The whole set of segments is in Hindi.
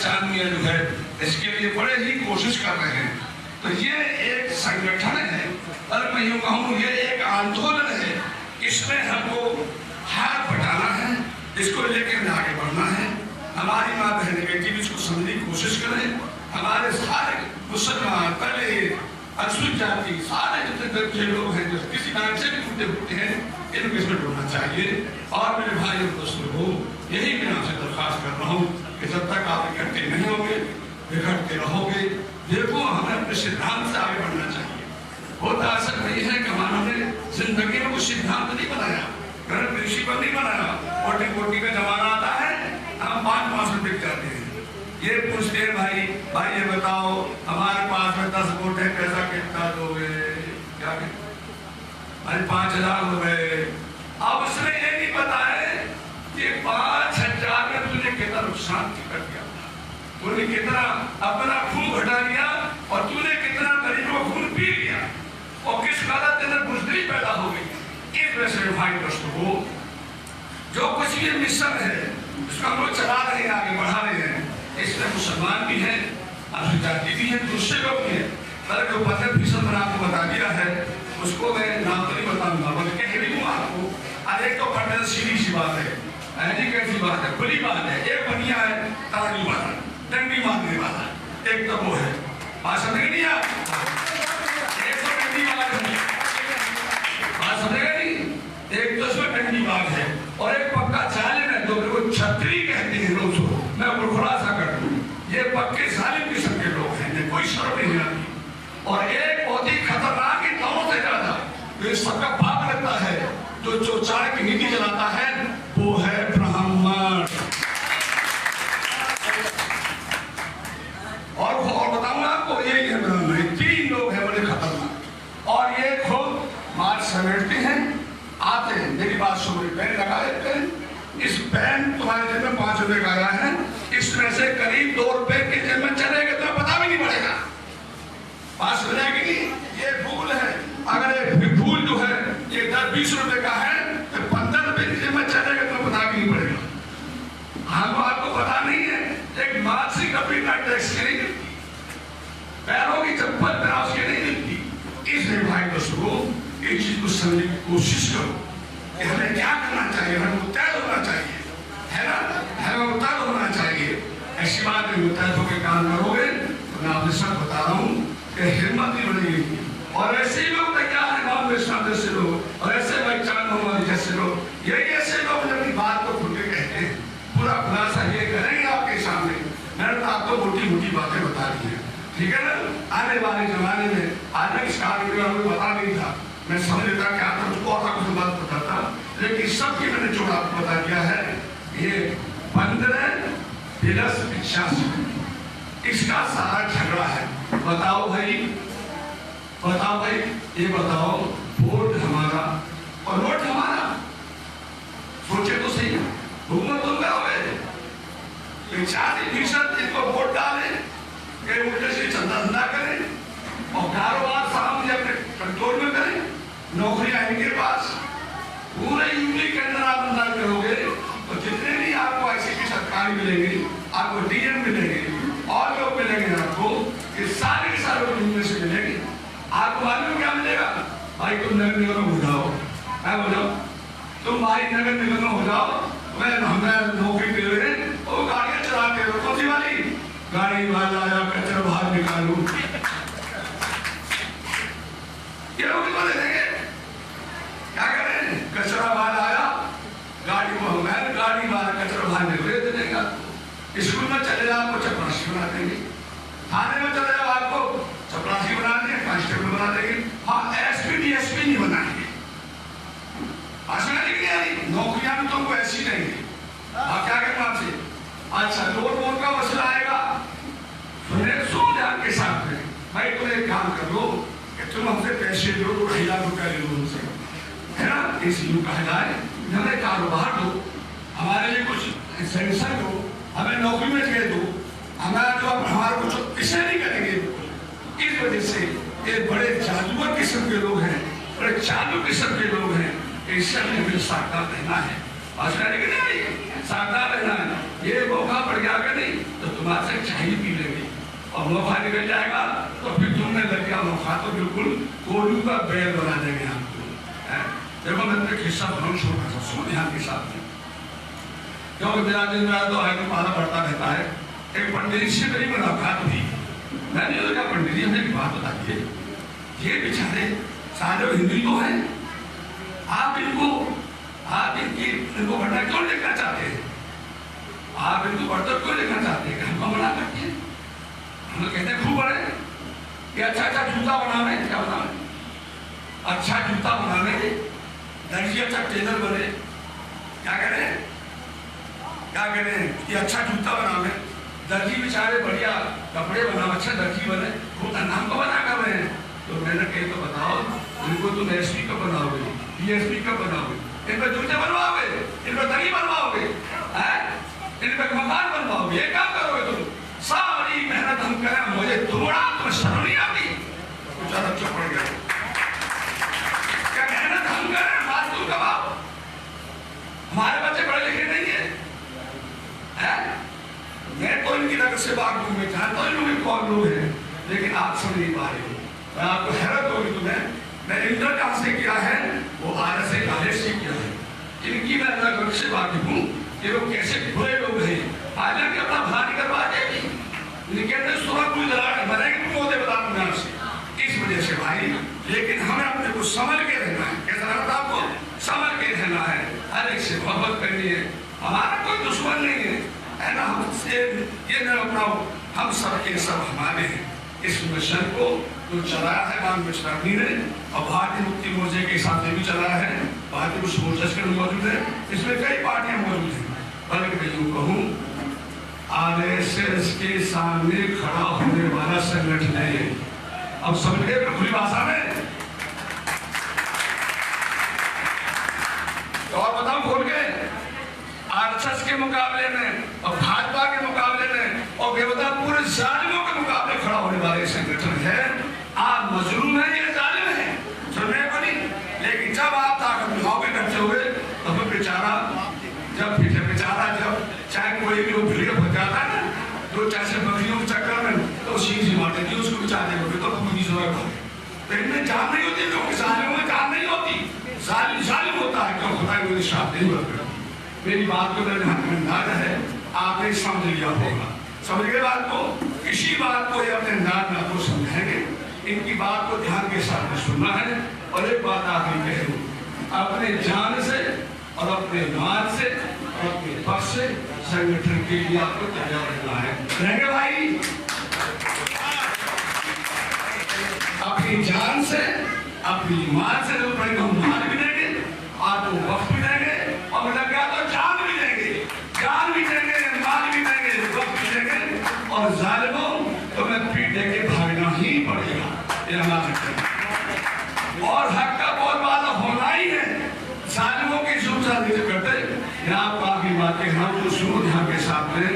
चांद मियां जो है इसके लिए बड़े ही कोशिश कर रहे हैं। तो ये एक संगठन है और मैं यूँ कहूँ ये एक आंदोलन है। इसमें हमको हाथ बटाना है, इसको लेकर आगे बढ़ना है। हमारी माँ बहन बेटी भी इसको समझने की कोशिश करें। हमारे सारे मुसलमान दलित अनुसूचित जाति सारे जितने लोग हैं जो किसी कारण से भी टूटे फूटे हैं इनको इसमें ढूंढना चाहिए। और मेरे भाई और दोस्तों को यही मैं आपसे दरख्वास्त कर रहा हूँ कि जब तक आप इकट्ठे नहीं होंगे बिखरते रहोगे। देखो हमें अपने सिद्धांत से आगे बढ़ना चाहिए। होता ऐसा नहीं है कि हमारे जिंदगी में कुछ सिद्धांत नहीं बनाया, घर प्रिंसिपल नहीं बनाया। वोटिंग वोटिंग का जमाना आता है हम 5 में बिक जाते हैं। ये पूछते हैं भाई भाई ये बताओ हमारे पास में 10 वोट है पैसा कितना दोगे? क्या भाई 5000 हो गए। अब उसने ये नहीं पता है कि 5000 में तूने कितना नुकसान कर दिया, तूने कितना अपना खून घटा लिया और तूने कितना गरीबों को खून पी लिया और किस कारण तेरे बुजदिली पैदा हो गई। इस वजह से भाई दोस्तों को जो कुछ भी मिशन है उसको हम लोग चला रहे हैं, आगे बढ़ा रहे हैं। इसमें मुसलमान भी हैं, अनुसूचित जाति भी है, दूसरे लोग भी हैं। कल जो 15% मैंने आपको बता दिया है उसको मैं नाम तो नहीं बताऊंगा, बल्कि कह रही हूँ आपको। और एक तो पढ़ने सीधी सी बात है, ऐसी कैसी बात है, खुली बात है। एक बनिया है ताली वाला, डंडी मारने वाला, एक तो वो है बात समझ नहीं आप, एक तो डंडी बाज है, बात समझेगा नहीं, एक तो उसमें डंडी बाज है और एक पक्का जालिम है जो छतरी कहते हैं लोग। मैं खुलासा कर दूं ये पक्के जालिम किस्म के लोग हैं, ये कोई शर्म नहीं आती। और एक बहुत ही खतरनाक ही दोनों से ज्यादा जो इस सबका भाग लगता है, जो चाणक्य की नीति चलाता है वो है ब्राह्मण। और बताऊंगा आपको यही है ब्राह्मण, 3 लोग हैं बड़े खतरनाक। और ये खुद मार्च समेटते हैं, आते हैं, मेरी बात सुन रही, बैन लगा देते हैं। इस बैन तुम्हारे जेब में 5 रुपए का आया है, इसमें से करीब 2 रुपए के जेब में चलेगा तो पता भी नहीं पड़ेगा, पास हो जाएगी नहीं। ये फूल है, अगर ये फूल जो है ये 10-20 रुपए का है तो 15 रुपए के जेब में चलेगा तो पता भी नहीं पड़ेगा। हमको आपको पता नहीं है एक मासिक अपनी का टैक्स के नहीं, पैरों की चप्पल पैरों के नहीं मिलती। इसलिए भाई दोस्तों इस चीज को समझने की कोशिश करो कि हमें क्या करना चाहिए, हमें मुतहद होना चाहिए, है ना, हमें मुतहद होना चाहिए। ऐसी बात में मुतहद होकर काम करोगे तो मैं आपसे सब बता रहा हूँ कि हिम्मत नहीं बढ़ेगी। और ऐसे लोग तैयार हैं गाँव में जैसे लोग और ऐसे भाई चांद मोहम्मद जैसे लोग, यही ऐसे लोग जो अपनी बात को खुल के कहते हैं, पूरा खुलासा ये करेंगे आपके सामने। मैंने तो आपको मोटी मोटी बातें बता दी है, ठीक है ना। आने वाले जमाने में आज मैं इस कार्य में हमें पता नहीं था, मैं समझ लेता कि आप उसको और कुछ बात बताता, लेकिन सबकी मैंने जो आपको बता दिया है ये 15+85 इसका सारा झगड़ा है। बताओ भाई ये बताओ, वोट हमारा और वोट हमारा, सोचे तो सही, हुकूमत तुम करोगे 40% इनको वोट डाले कि उल्टे से चंदा करें और कारोबार सामने अपने कंट्रोल में करें, नौकरियां इनके पास, पूरे यूपी के अंदर आप अंदाज करोगे तो जितने भी आपको ICP सरकारी मिलेंगे, आपको DM मिलेंगे और लोग मिलेंगे आपको, ये सारे के सारे लोग से मिलेंगे। आपको मालूम क्या मिलेगा? भाई तुम नगर निगम हो जाओ, मैं हो जाओ, तुम भाई नगर निगम हो जाओ, हमें नौकरी दे रहे, वो गाड़ियां चलाते हो, कौन सी वाली गाड़ी वाला आया कचरा बाहर निकालू, ये लोग दे देंगे। क्या करें, कचरा बाहर आया गाड़ी को हमें गाड़ी बाहर कचरा बाहर निकले दे देंगे। स्कूल में चले जाओ आपको चपरासी बना देंगे, थाने में चले जाओ आपको चपरासी बना देंगे, कांस्टेबल बना देंगे। हाँ SP DSP नहीं बनाएंगे, नौकरियां भी तुमको ऐसी देंगे। हाँ क्या करना आपसे, अच्छा लोन का मसला आएगा, सुन ध्यान के साथ में भाई तुम एक काम कर लो कि तुम हमसे पैसे दो, 2.5 लाख रुपया ले लो उनसे, है ना, इसी कहा जाए, हमें कारोबार दो, हमारे लिए कुछ सेंसर दो, हमें नौकरी में जगह दो, हमारा जो हमारे कुछ इसे नहीं करेंगे। इस वजह से ये बड़े जादूगर किस्म के लोग हैं, बड़े चालू किस्म के लोग हैं, इससे हमें सावधान रहना है, सावधान रहना है। ये मौका पड़ गया कि नहीं तो तुम्हारे तुम्हारे से चाय पी लेंगे और मौका निकल जाएगा तो फिर तुमने लग गया मौका तो बिल्कुल कोलू का बैल बना देंगे आपको। देखो मैं तो किस्सा बनाऊँ छोटा सा, सुनो ध्यान के साथ में, क्योंकि मेरा दिन रात तो है पाला बढ़ता रहता है। एक पंडित से मेरी मुलाकात हुई, मैंने कहा पंडित जी हमें एक बात बताइए, ये बेचारे सारे हिंदू तो हैं, आप इनको बढ़ा क्यों देखना चाहते हैं? आप इनको बढ़ता क्यों देखना चाहते हैं? हमको मना करते हैं। हम लोग कहते हैं खूब बड़े कि अच्छा अच्छा जूता बनावे, क्या बनावे, अच्छा जूता बनावे, दर्जी अच्छा टेलर बने, क्या करें कि अच्छा जूता बनावे, दर्जी बेचारे बढ़िया कपड़े बनाओ, अच्छा दर्जी बने, खूब नाम को बना कर रहे हैं। तो मैंने कही तो बताओ इनको तुम एसपी कब बनाओगे, डीएसपी कब बनाओगे, इन पर जूते बनवाओगे, इन पर दरी बनवाओगे, इन पर मकान बनवाओगे, ये काम करोगे तुम? सारी मेहनत हम करें, मुझे थोड़ा तो शर्म नहीं आती? बेचारा चुप पड़ गया। क्या मेहनत हम करें, बात तुम कमाओ? हमारे बच्चे पढ़े लिखे नहीं है? मैं तो इनकी नजर से बात में जानता हूँ कौन लोग हैं, लेकिन आप समझ नहीं पा रहे हो। मैं आपको हैरत होगी तुम्हें, मैं इंटर कहाँ से किया है, वो RSA कॉलेज से किया है। इनकी मैं अलग से वाकिफ हूँ, ये लोग कैसे बुरे लोग हैं, हालांकि अपना भला नहीं करवा देगी, कहते सुबह कोई दरार बनेगी तुम होते बता दूंगा से, इस वजह से भाई। लेकिन हमें अपने को संभल के रहना है, कैसा रहता आपको? संभल के रहना है, हर एक से मोहब्बत करनी है, हमारा कोई दुश्मन नहीं है ना, हमसे ये न अपनाओ, हम सब के सब हमारे हैं। इस मिशन को जो चलाया है राम मिश्रानी ने और भारतीय मुक्ति मोर्चे के साथ भी चलाया है, भारतीय मुक्ति मोर्चा के मौजूद है, इसमें कई पार्टियां मौजूद हैं। बल्कि मैं यूं कहूँ RSS के सामने खड़ा होने वाला संगठन है। अब समझ गए खुली भाषा में? तो और बताऊं खोल के, RSS के मुकाबले में और भाजपा के मुकाबले में और बेवजह पूरे जालिमों के मुकाबले खड़ा होने वाले संगठन है। आप मजलूम है, ये जालिम है, सुनने को नहीं, लेकिन जब आप ताकत दिखाओगे करते हुए तो फिर बेचारा जब चाहे कोई भी भिड़िया हो जाता है ना, तो चाहे बकरियों के चक्कर में तो शीश मार देती है उसको बेचारे को, तो पूरी जरूरत है। तो इनमें जान नहीं होती, लोग जालिमों में जान नहीं होती, जालिम होता है, क्यों खुदा मेरी शाप नहीं होता। मेरी बात को मेरे हाथ में अंदाजा है, आपने समझ लिया होगा, समझ गए बात को। किसी बात को ये अपने नाद ना को समझेंगे, इनकी बात को ध्यान के साथ सुनना है। और एक बात आखिरी कह दूं, अपने जान से और अपने माल से और अपने पक्ष से संगठन के लिए आपको तैयार रहना है। रहेंगे भाई? अपनी जान से अपनी माल से जो पड़ेगा हम माल भी देंगे, आपको वक्त भी देंगे, और लग गया तो जान भी देंगे, माल भी देंगे, वक्त भी देंगे। और जालिमों तो मैं पीठ देके भागना ही पड़ेगा, ये हमारा और हक का बोलबाला होना ही है। जालिमों की सूचना नहीं करते। यहाँ काफी बातें हम जो सुनो ध्यान के साथ में,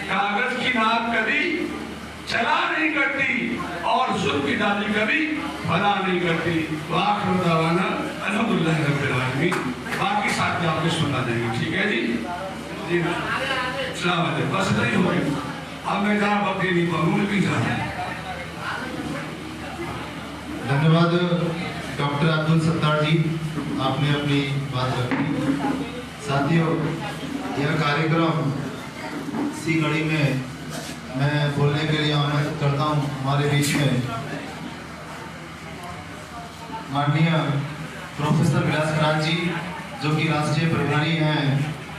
कागज की नाक कभी चला नहीं करती और जुल्म की डाली कभी भला नहीं करती। तो आखिर दावाना अल्हम्दुलिल्लाह रब्बिल आलमीन। बाकी साथ में आपने सुना देंगे, ठीक है जी? जी सलाम अलैकुम। बस नहीं हो गई, अब मैं जहाँ बकरी नहीं पढ़ूँ लेकिन जाना। धन्यवाद डॉक्टर अब्दुल सत्तार जी, आपने अपनी बात रखी। साथियों, यह कार्यक्रम इसी कड़ी में मैं बोलने के लिए आमंत्रित करता हूँ हमारे बीच में माननीय प्रोफेसर व्यासराज जी, जो कि राष्ट्रीय प्रभारी हैं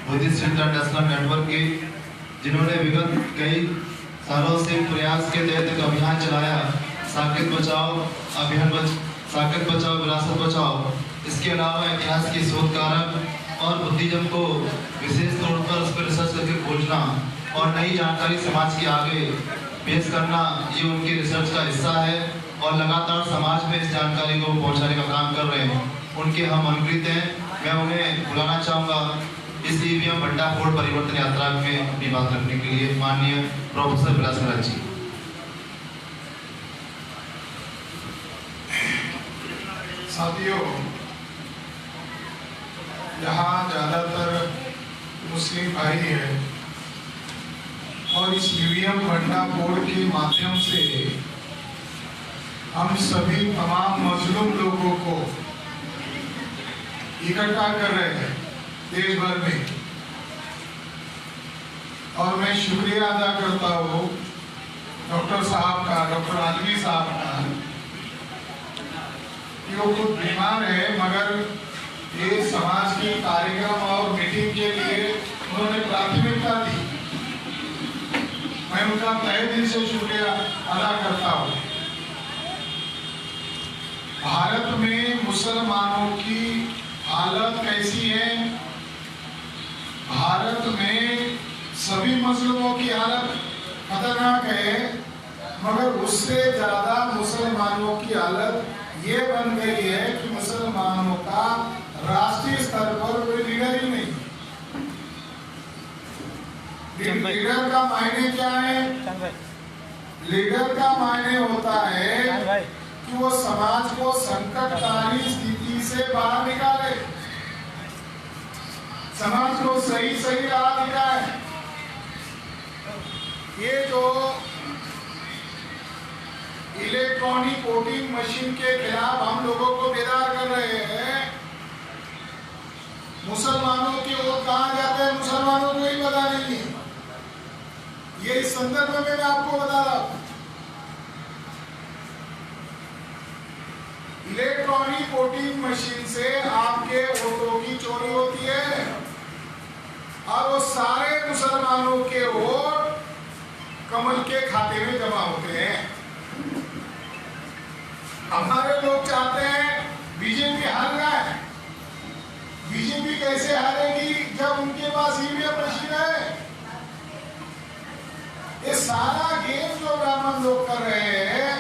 बुद्धिस्ट इंटरनेशनल नेटवर्क के, जिन्होंने विगत कई सालों से प्रयास के तहत एक अभियान चलाया, साकेत बचाओ अभियान, साकेत बचाओ विरासत बचाओ। इसके अलावा इतिहास की शोध कारक और बुद्धिज्म को विशेष तौर पर उस पर रिसर्च करके खोजना और नई जानकारी समाज के आगे पेश करना, ये उनके रिसर्च का हिस्सा है और लगातार समाज में इस जानकारी को पहुंचाने का काम कर रहे हैं। उनके हम अनुकृत हैं। मैं उन्हें बुलाना चाहूँगा इस ईवीएम भंडाफोड़ परिवर्तन यात्रा में अपनी बात रखने के लिए, माननीय प्रोफेसर व्यासराज जी। साथियों, यहाँ ज़्यादातर मुस्लिम भाई हैं और इस यूएम पटना बोर्ड के माध्यम से हम सभी तमाम मजलूम लोगों को इकट्ठा कर रहे हैं देश भर में। और मैं शुक्रिया अदा करता हूँ डॉक्टर साहब का, डॉक्टर आलवी साहब का, कि वो खुद बीमार है मगर ये समाज के कार्यक्रम और मीटिंग के लिए उन्होंने प्राथमिकता दी। मैं उनका तहे दिल से शुक्रिया अदा करता हूँ। भारत में मुसलमानों की हालत कैसी है? भारत में सभी मजलूमों की हालत खतरनाक है, मगर उससे ज्यादा मुसलमानों की हालत ये बन गई है कि मुसलमानों का राष्ट्रीय स्तर पर कोई लीडर ही नहीं। लीडर का मायने क्या है? लीडर का मायने होता है कि वो समाज को संकटकारी स्थिति से बाहर निकाले, समाज को सही सही राह दिखाए। ये जो इलेक्ट्रॉनिक वोटिंग मशीन के खिलाफ हम लोगों को बेदार कर रहे हैं, मुसलमानों के वोट कहाँ जाते हैं मुसलमानों को ही पता नहीं है। ये इस संदर्भ में मैं आपको बता रहा हूं। इलेक्ट्रॉनिक वोटिंग मशीन से आपके वोटों की चोरी होती है और वो सारे मुसलमानों के वोट कमल के खाते में जमा होते हैं। हमारे लोग चाहते हैं बीजेपी हार जाए। बीजेपी कैसे हारेगी जब उनके पास ईवीएम मशीन है? ये सारा गेम जो ब्राह्मण लोग कर रहे हैं,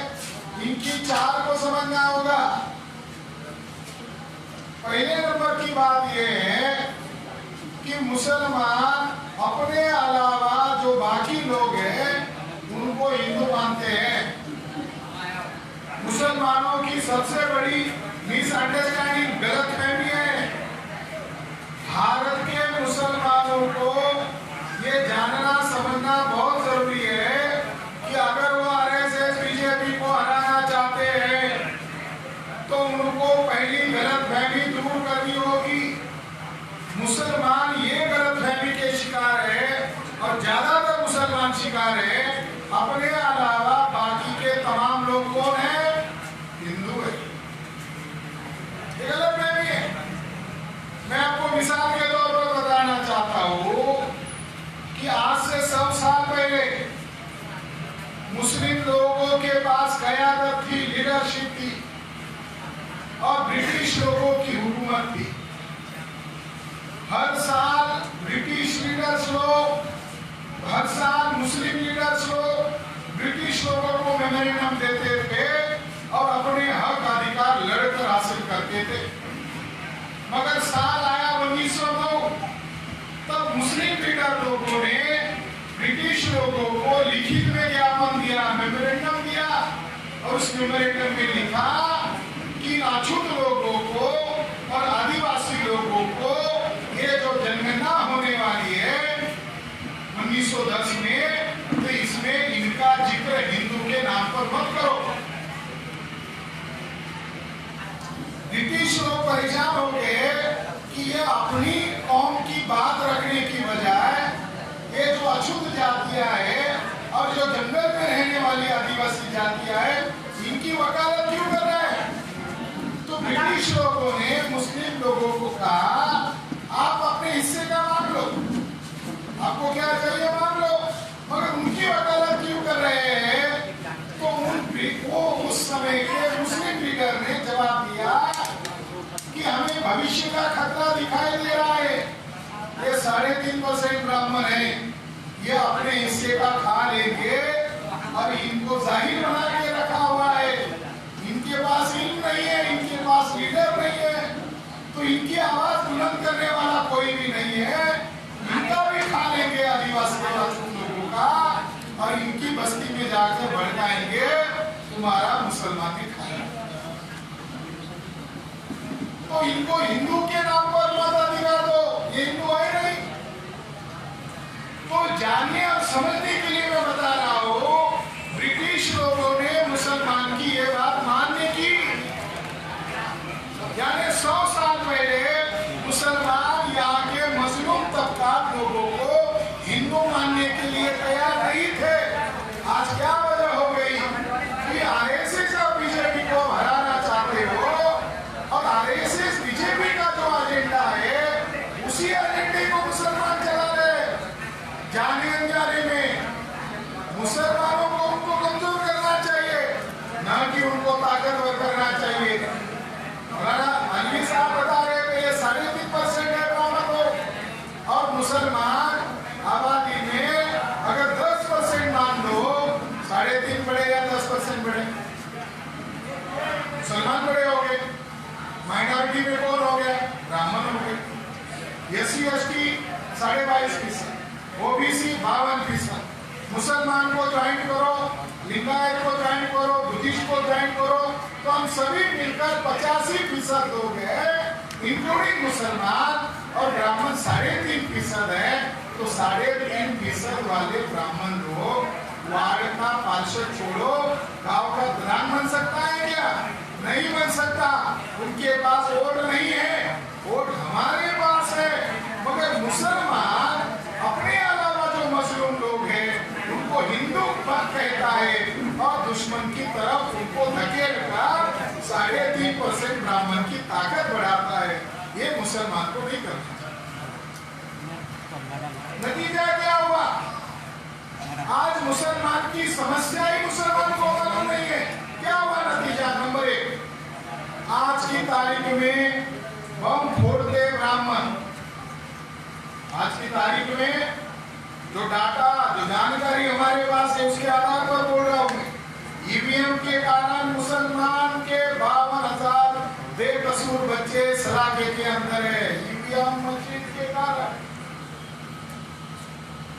इनकी चाल को समझना होगा। पहले नंबर की बात यह है कि मुसलमान अपने अलावा जो बाकी लोग हैं उनको हिंदू मानते हैं। मुसलमानों की सबसे बड़ी मिसअंडरस्टैंडिंग, गलतफहमी है। भारत के मुसलमानों को ये जानना समझना बहुत जरूरी है कि अगर वो आरएसएस बीजेपी को हराना चाहते हैं तो उनको पहली गलतफहमी दूर करनी होगी। मुसलमान ये गलतफहमी के शिकार है और ज्यादातर मुसलमान शिकार है, अपने अलावा बाकी के तमाम लोग कौन है? हिंदू है। ये गलतफहमी है। मैं आपको मिसाल के तौर पर बताना चाहता हूँ कि आज से 100 साल पहले मुस्लिम लोगों के पास क़यादत थी, लीडरशिप थी और ब्रिटिश लोगों की हुकूमत थी। हर साल ब्रिटिश लीडर्स लोग, हर साल मुस्लिम लीडर्स लोग ब्रिटिश लोगों को मेमोरेंडम देते थे और अपने हक अधिकार लड़कर हासिल करते थे। मगर साल आया 1902, तब मुस्लिम लीडर लोगों ने ब्रिटिश लोगों को लिखित में ज्ञापन दिया, मेमोरेंडम दिया और उस मेमोरेंडम में लिखा कि अछूत लोगों को और आदिवासी लोगों को ये जो जनगणना होने वाली है 1910 में, तो इसमें इनका जिक्र हिंदू के नाम पर मत करो। ब्रिटिश लोग परेशान हो गए कि ये अपनी कौम की बात रखने की बजाय ये जो अछूत जातियां है और जो जंगल में रहने वाली आदिवासी जातियां है, इनकी वकालत क्यों कर रहे हैं? तो ब्रिटिश लोगों ने मुस्लिम लोगों को कहा, आप अपने हिस्से का मांग लो, आपको क्या चाहिए मांग लो, मगर उनकी वकालत क्यों कर रहे हैं? तो वो उस समय के मुस्लिम लीडर ने जवाब दिया कि हमें भविष्य का खतरा दिखाई दे रहा है। ये 3.5% ब्राह्मण है, ये अपने हिस्से का खा लेंगे और इनको जाहिर बना के रखा हुआ है। इनके पास इल्म नहीं है, इनके पास लीडर नहीं है, तो इनकी आवाज बुलंद करने वाला कोई भी नहीं है। इनका भी खा लेंगे आदिवासी लोगों का और इनकी बस्ती में जाकर भड़काएंगे, तुम्हारा मुसलमान भी खाएगा। तो इनको हिंदू के नाम पर मताधिकार दो, ये हिंदू है नहीं। तो जानने और समझने के 5% बढ़े, मुसलमान बड़े हो गए, माइनॉरिटी में कौन हो गया? ब्राह्मण हो गए, SC/ST 22.5%, OBC 52%, मुसलमान को ज्वाइन करो, लिंगायत को ज्वाइन करो, बुद्धिस्ट को ज्वाइन करो, तो हम सभी मिलकर 85% लोग हैं, इंक्लूडिंग मुसलमान, और ब्राह्मण 3.5% है। तो 3.5% वाले ब्राह्मण लोग वार्ड का पार्षद छोड़ो, गांव का प्रधान बन सकता है क्या? नहीं बन सकता। उनके पास वोट नहीं है, वोट हमारे पास है। मगर मुसलमान अपने अलावा जो मजलूम लोग हैं उनको हिंदू कहता है और दुश्मन की तरफ उनको धकेल कर 3.5% ब्राह्मण की ताकत बढ़ाता है। ये मुसलमान को नहीं करता। नतीजा क्या हुआ? आज मुसलमान की समस्या ही मुसलमान को मालूम नहीं है। क्या हुआ नतीजा? नंबर 1, आज की तारीख में बम फोड़ते ब्राह्मण। आज की तारीख में जो डाटा, जो जानकारी हमारे पास है उसके आधार पर बोल रहा हूं। ईवीएम के कारण मुसलमान के 52,000 बेकसूर बच्चे सलाखे के अंदर है। ईवीएम मशीन के कारण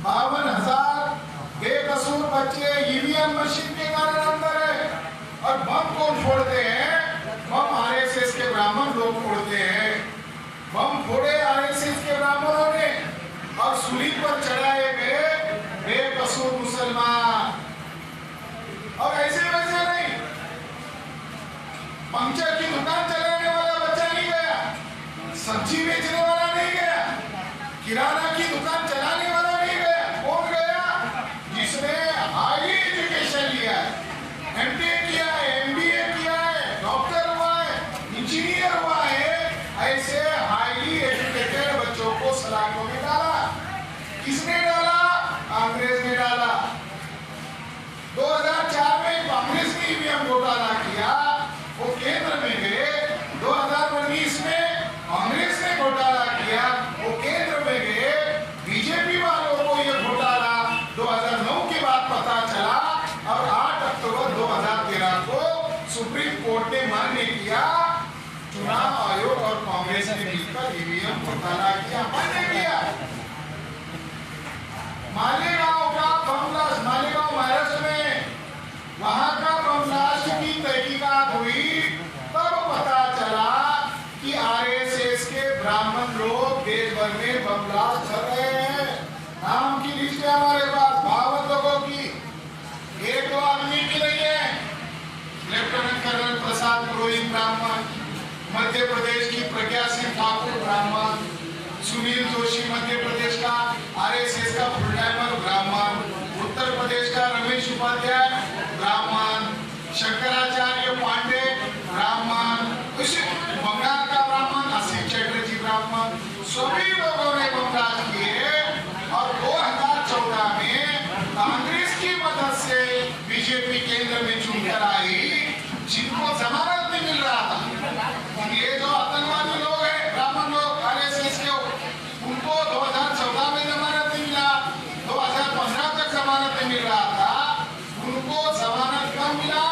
52,000 बेकसूर बच्चे ईवीएम मशीन के कारण अंदर है। और बम कौन फोड़ते हैं? बम आरएसएस के ब्राह्मण लोग फोड़ते हैं। बम फोड़े आरएसएस के ब्राह्मणों ने और सूली पर चढ़ाए गए बेकसूर मुसलमान। और ऐसे वैसे नहीं, पंक्चर की दुकान चलाने वाला बच्चा नहीं गया, सब्जी बेचने वाला नहीं गया, किराना की दुकान चलाने वाला नहीं गया। कौन गया? जिसने हाई एजुकेशन लिया है, MTech किया है, MBA किया है, डॉक्टर हुआ है, इंजीनियर हुआ है। ऐसे हाईली एजुकेटेड बच्चों को सलाखों में डाला। किसने डाला? कांग्रेस ने डाला। 2004 में कांग्रेस ने ईवीएम घोटाला किया, वो केंद्र में गए। 2019 में कांग्रेस ने घोटाला किया, वो केंद्र में गए। बीजेपी वालों को ये घोटाला 2009 के बाद पता चला और 8 अक्टूबर 2013 को सुप्रीम कोर्ट ने मान्य किया। चुनाव आयोग और कांग्रेस ने मिलकर ईवीएम घोटाला किया, मान्य किया। मालेगांव का बम ब्लास्ट, मालेगांव महाराष्ट्र में, वहां का बम ब्लास्ट की तहकीकात हुई, तब पता चला कि आरएसएस के ब्राह्मण लोग देश भर में बम ब्लास्ट कर रहे हैं। नाम की लिस्ट है हमारे पास 52 लोगों की, एक दो आदमी की नहीं है। लेफ्टिनेंट कर्नल प्रसाद पुरोहित ब्राह्मण, मध्य प्रदेश की प्रज्ञा सिंह ठाकुर ब्राह्मण, सुनील जोशी मध्य प्रदेश का आरएसएस का फुल टाइमर ब्राह्मण, उत्तर प्रदेश का रमेश उपाध्याय ब्राह्मण, शंकराचार्य पांडे ब्राह्मण, बंगाल का ब्राह्मण असीम चटर्जी ब्राह्मण। सभी लोगों ने बमबाद किए और 2014 में कांग्रेस की मदद से बीजेपी केंद्र में चुनकर आई, जिनको जमानत नहीं मिल रहा था। ये जो आतंकवादी लोग हैं, ब्राह्मण लोग आरएसएस के, उनको 2014 में जमानत नहीं मिला, 2015 तक जमानत नहीं मिल रहा था। उनको जमानत कब मिला?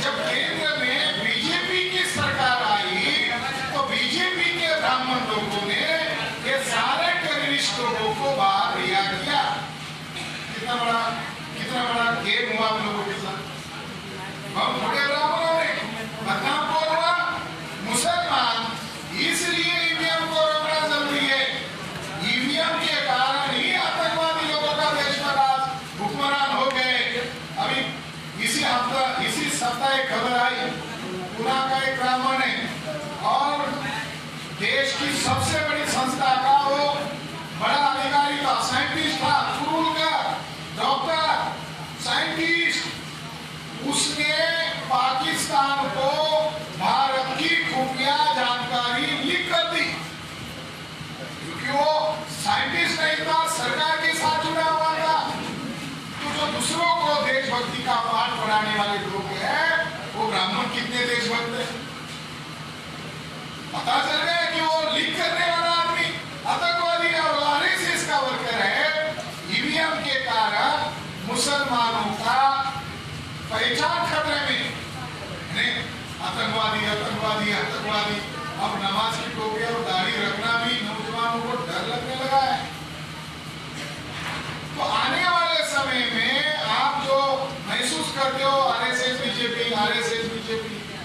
जब केंद्र में बीजेपी की सरकार आई तो बीजेपी के ब्राह्मण लोगों ने ये सारे टेररिस्ट लोगों को बाहर रिहा किया। कितना बड़ा गेम हुआ आप लोगों के साथ। हम बड़े ब्राह्मणों ने बदनाम कौन हुआ? मुसलमान। इसलिए ईवीएम को रोकना जरूरी है। ईवीएम के कारण ही आतंकवादी लोगों का देश में राज हुक्मरान हो गए। अभी इसी सप्ताह एक खबर आई, पुणे का एक ब्राह्मण है और देश की सबसे बड़ी संस्था का वो बड़ा अधिकारी था, साइंटिस्ट था, स्कूल का डॉक्टर, साइंटिस्ट। उसने पाकिस्तान को भारत की खुफिया जानकारी लीक कर दी, क्योंकि वो साइंटिस्ट नहीं था, सरकार के साथ जुड़ा हुआ था। तो जो दूसरों को देशभक्ति का पाठ पढ़ाने वाले लोग हैं, वो ब्राह्मण कितने देशभक्त हैं? पता चल गया कि वो लीक करने वाला आदमी आतंकवादी है और आरएसएस का वर्कर है। ईवीएम के कारण मुसलमानों का पहचान खतरे आतंकवादी आतंकवादी आतंकवादी। अब नमाज की टोपी और दाढ़ी रखना भी नौजवानों को डर लगने लगा है। तो आने वाले समय में आप जो महसूस करते हो आरएसएस बीजेपी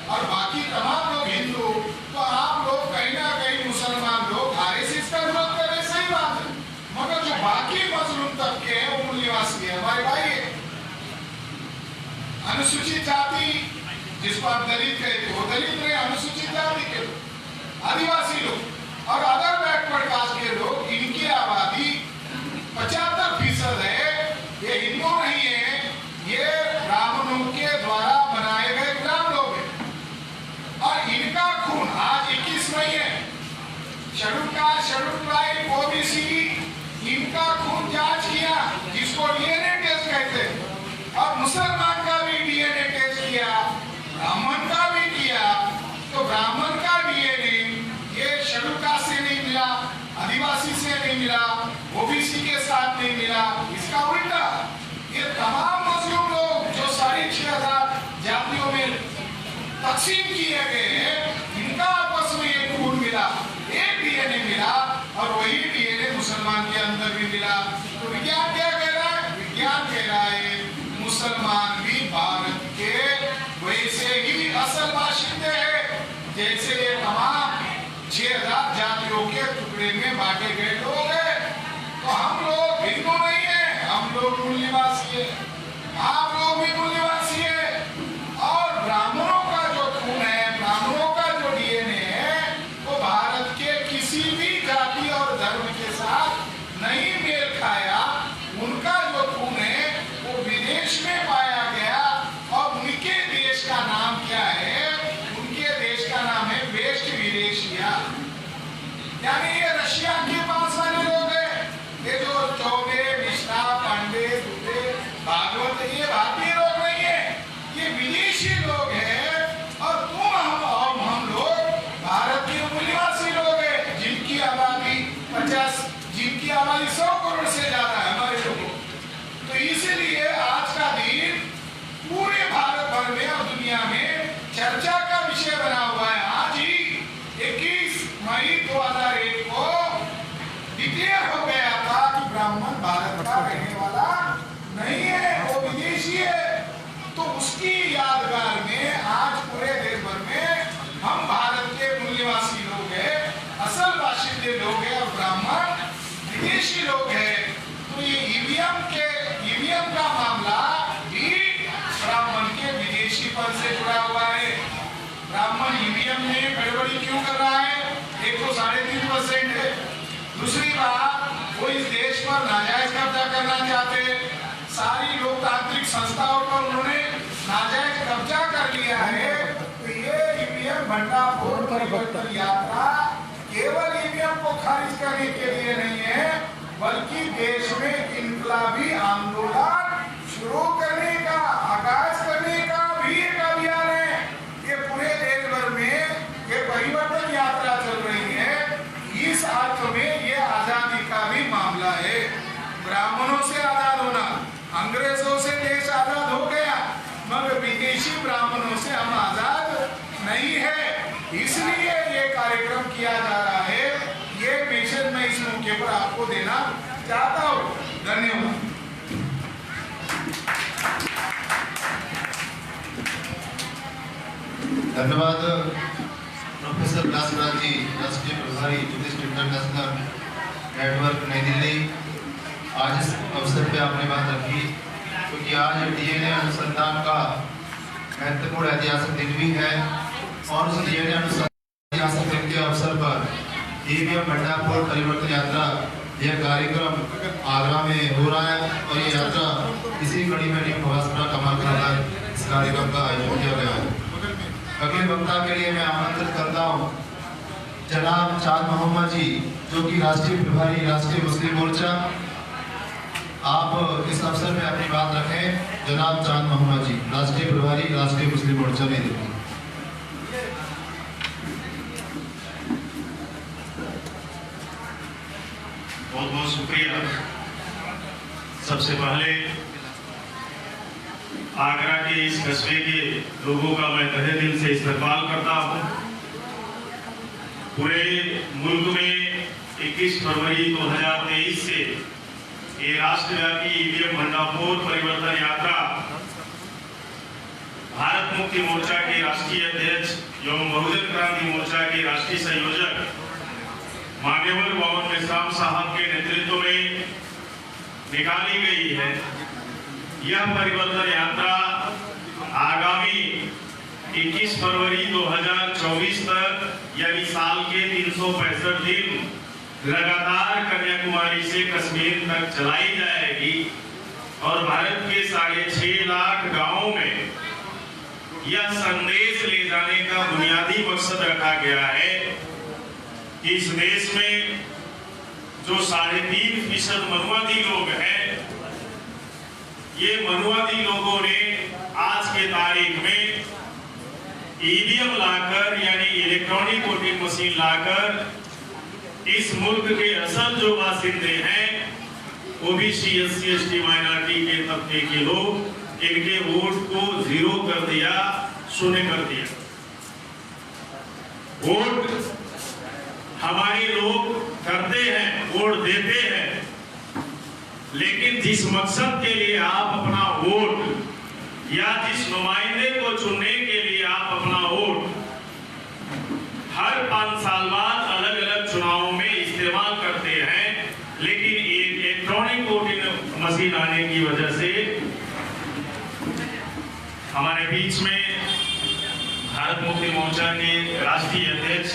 और बाकी तमाम लोग हिंदू, तो आप लोग कहीं ना कहीं मुसलमान लोग आरएसएस का विरोध कर रहे, सही बात है, मगर जो बाकी मजलूम तबके हैं वो मूल निवासी है, हमारे भाई है। अनुसूचित जाति जिसको आप दलित कहते हो, दलित नहीं, अनुसूचित जाति के लोग, आदिवासी लोग और अदर बैकवर्ड कास्ट के लोग, इनकी आबादी 75% है। ये हिंदू नहीं है, ये ब्राह्मणों के द्वारा बनाए गए ग्राम लोग हैं और इनका खून आज 21 मई है। Schedule caste, schedule tribe, OBC, इनका खून जांच किया जिसको डीएनए टेस्ट कहते हैं, और मुसलमान का भी डीएनए टेस्ट किया, ब्राह्मण का भी किया। तो ब्राह्मण का डीएनए ये शेड्यूल कास्ट से नहीं मिला, आदिवासी से नहीं मिला, ओबीसी के साथ नहीं मिला, इसका उल्टा ये तमाम मुस्लिम लोग जो 6,500 जातियों में तकसीम किए गए हैं, इनका आपस में एक खून मिला, एक डीएनए मिला और वही डीएनए मुसलमान के अंदर भी मिला। तो विज्ञान क्या कह रहा है? विज्ञान कह रहा है मुसलमान भी भारत के वैसे ही असल बाशिंदे हैं जैसे ये तमाम 6,000 जातियों के टुकड़े में बांटे गए लोग हैं। तो हम लोग हिंदू नहीं है, हम लोग मूल निवासी है, आप लोग भी मूल निवासी है। और ब्राह्मणों का जो खून है, ब्राह्मणों का जो डीएनए है, वो भारत के किसी भी जाति और धर्म के साथ नहीं मेल खाया। उनका जो खून है वो विदेश में पाया गया और उनके देश का नाम क्या है? उनके देश का नाम है वेस्ट विदेशिया, यानी ये रशिया के पास वाले लोग हैं। ये जो चौबे, मिश्रा, पांडे, दुबे, भागवत, ये भारतीय लोग नहीं है, ये विदेशी लोग हैं। और तुम हम लोग भारत के मूल निवासी लोग हैं जिनकी आबादी 100 करोड़ से ज्यादा है हमारे लोगों। तो इसलिए आज का दिन पूरे भारत भर में और दुनिया में चर्चा का विषय बना हुआ है। आज ही 21 मई 2001 को डिक्लेयर हो गया था कि ब्राह्मण भारत का रहने वाला नहीं है, वो विदेशी है। तो उसकी यादगार में आज पूरे देश भर में हम भारत के मूल निवासी लोग हैं, असल बाशिंदे लोग हैं और ब्राह्मण विदेशी लोग हैं। तो ये ईवीएम का मामला भी ब्राह्मण के विदेशीपन से जुड़ा हुआ है। ब्राह्मण ईवीएम में गड़बड़ी क्यों कर रहा है? एक तो 3.5% है, दूसरी बात वो इस देश पर नाजायज कब्जा करना चाहते हैं। सारी लोकतांत्रिक संस्थाओं पर उन्होंने नाजायज कब्जा कर लिया है। तो ये ईवीएम भंडाफोड़ परिवर्तन यात्रा केवल ईवीएम को खारिज करने के लिए नहीं है, बल्कि देश में इनकलाबी आंदोलन शुरू करने का, आगाज करने का भी एक अभियान है। ये पूरे देश भर में ये परिवर्तन यात्रा चल रही है। इस अर्थ में ये आजादी का भी मामला है। ब्राह्मणों से आजाद होना, अंग्रेजों से देश आजाद हो गया, मगर विदेशी ब्राह्मणों से हम आजाद नहीं है। इसलिए ये कार्यक्रम किया जा रहा है। ये मैसेज मैं इस मौके पर आपको देना चाहता हूँ। धन्यवाद। धन्यवाद प्रोफेसर विलासराज जी, राष्ट्रीय प्रभारी बुद्धिस्ट इंटरनेशनल नेटवर्क नई दिल्ली। आज इस अवसर पे आपने बात रखी क्योंकि आज डीएनए अनुसंधान का महत्वपूर्ण ऐतिहासिक दिन भी है और उस डीएनए अनुसंधान ऐतिहासिक दिन के अवसर पर ईवीएम भंडाफोड़ परिवर्तन यात्रा यह कार्यक्रम आगरा में हो रहा है और ये यात्रा इसी कड़ी में टीम भाजपा कमाल कर इस कार्यक्रम का आयोजन किया गया है। अगले वक्ता के लिए मैं आमंत्रित करता हूँ जनाब चांद मोहम्मद जी, जो कि राष्ट्रीय प्रभारी राष्ट्रीय मुस्लिम मोर्चा। आप इस अवसर में अपनी बात रखें। जनाब चांद मोहम्मद जी, राष्ट्रीय प्रभारी राष्ट्रीय मुस्लिम मोर्चा नई दिल्ली। बहुत बहुत शुक्रिया। सबसे पहले आगरा के इस कस्बे के लोगों का मैं तहे दिल से इस्तकबाल करता हूँ। पूरे मुल्क में 21 फरवरी 2023 से ये राष्ट्रव्यापी ईवीएम भंडाफोड़ परिवर्तन यात्रा भारत मुक्ति मोर्चा के राष्ट्रीय अध्यक्ष एवं बहुजन क्रांति मोर्चा के राष्ट्रीय संयोजक मान्यवर पवन मेश्राम साहब के नेतृत्व में निकाली गई है। यह परिवर्तन यात्रा आगामी 21 फरवरी 2024 तक यानी साल के 365 दिन लगातार कन्याकुमारी से कश्मीर तक चलाई जाएगी और भारत के 6.5 लाख गांवों में यह संदेश ले जाने का बुनियादी मकसद रखा गया है कि इस देश में जो 3.5% मनुवादी लोग हैं, ये मनुवादी लोगों ने आज के तारीख में ईवीएम लाकर यानी इलेक्ट्रॉनिक वोटिंग मशीन लाकर इस मुल्क के असल जो बासिंदे हैं ओबीसी SC ST माइनॉरिटी के तबके के लोग, इनके वोट को जीरो कर दिया, शून्य कर दिया। वोट हमारे लोग करते हैं, वोट देते हैं, लेकिन जिस मकसद के लिए आप अपना वोट या जिस नुमाइंदे को चुनने के लिए आप अपना वोट हर 5 साल बाद अलग अलग चुनावों में इस्तेमाल करते हैं, लेकिन इलेक्ट्रॉनिक वोटिंग मशीन आने की वजह से हमारे बीच में भारत मुक्ति मोर्चा के राष्ट्रीय अध्यक्ष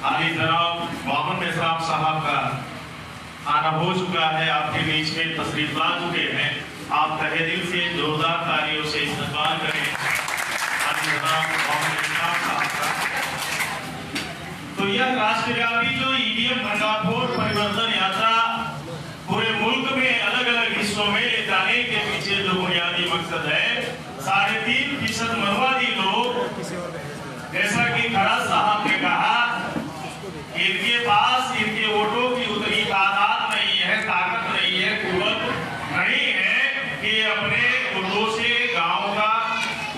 आली जनाब पवन मेश्राम साहब का आना हो चुका है, आपके बीच में तशरीफ ला चुके हैं। आप तहे दिल से जोरदार तालियों से इस्तकबाल करें आली जनाब पवन मेश्राम साहब का। तो यह राष्ट्रव्यापी जो ईवीएम भंडाफोड़ परिवर्तन यात्रा पूरे मुल्क में अलग अलग हिस्सों में ले जाने के पीछे जो बुनियादी मकसद है, 3.5% मनुवादी लोग, जैसा कि खराज साहब ने कहा, इनके पास इनके वोटों की उतनी तादाद नहीं है, ताकत नहीं है, कुव्वत नहीं है कि अपने वोटों से गांव का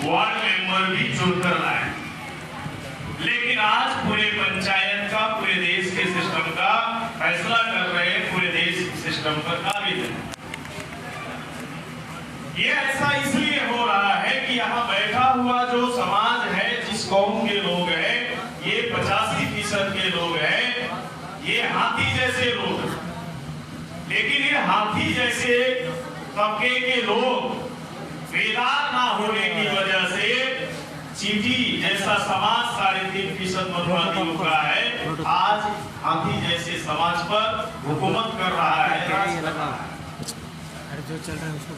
वार्ड मेंबर भी चुनकर लाए। लेकिन आज पूरे पंचायत का, पूरे देश के सिस्टम का फैसला कर रहे हैं, पूरे देश सिस्टम पर काबिज है। ये ऐसा इसलिए हो रहा है कि यहाँ बैठा हुआ जो समाज है, जिस कौम के लोग हैं, ये 85% के लोग हैं, ये हाथी जैसे लोग हैं। लेकिन ये हाथी जैसे तबके के लोग बेदार ना होने की वजह से चीटी जैसा समाज 3.5% मनुवादियों का है, आज हाथी जैसे समाज पर हुकूमत कर रहा है।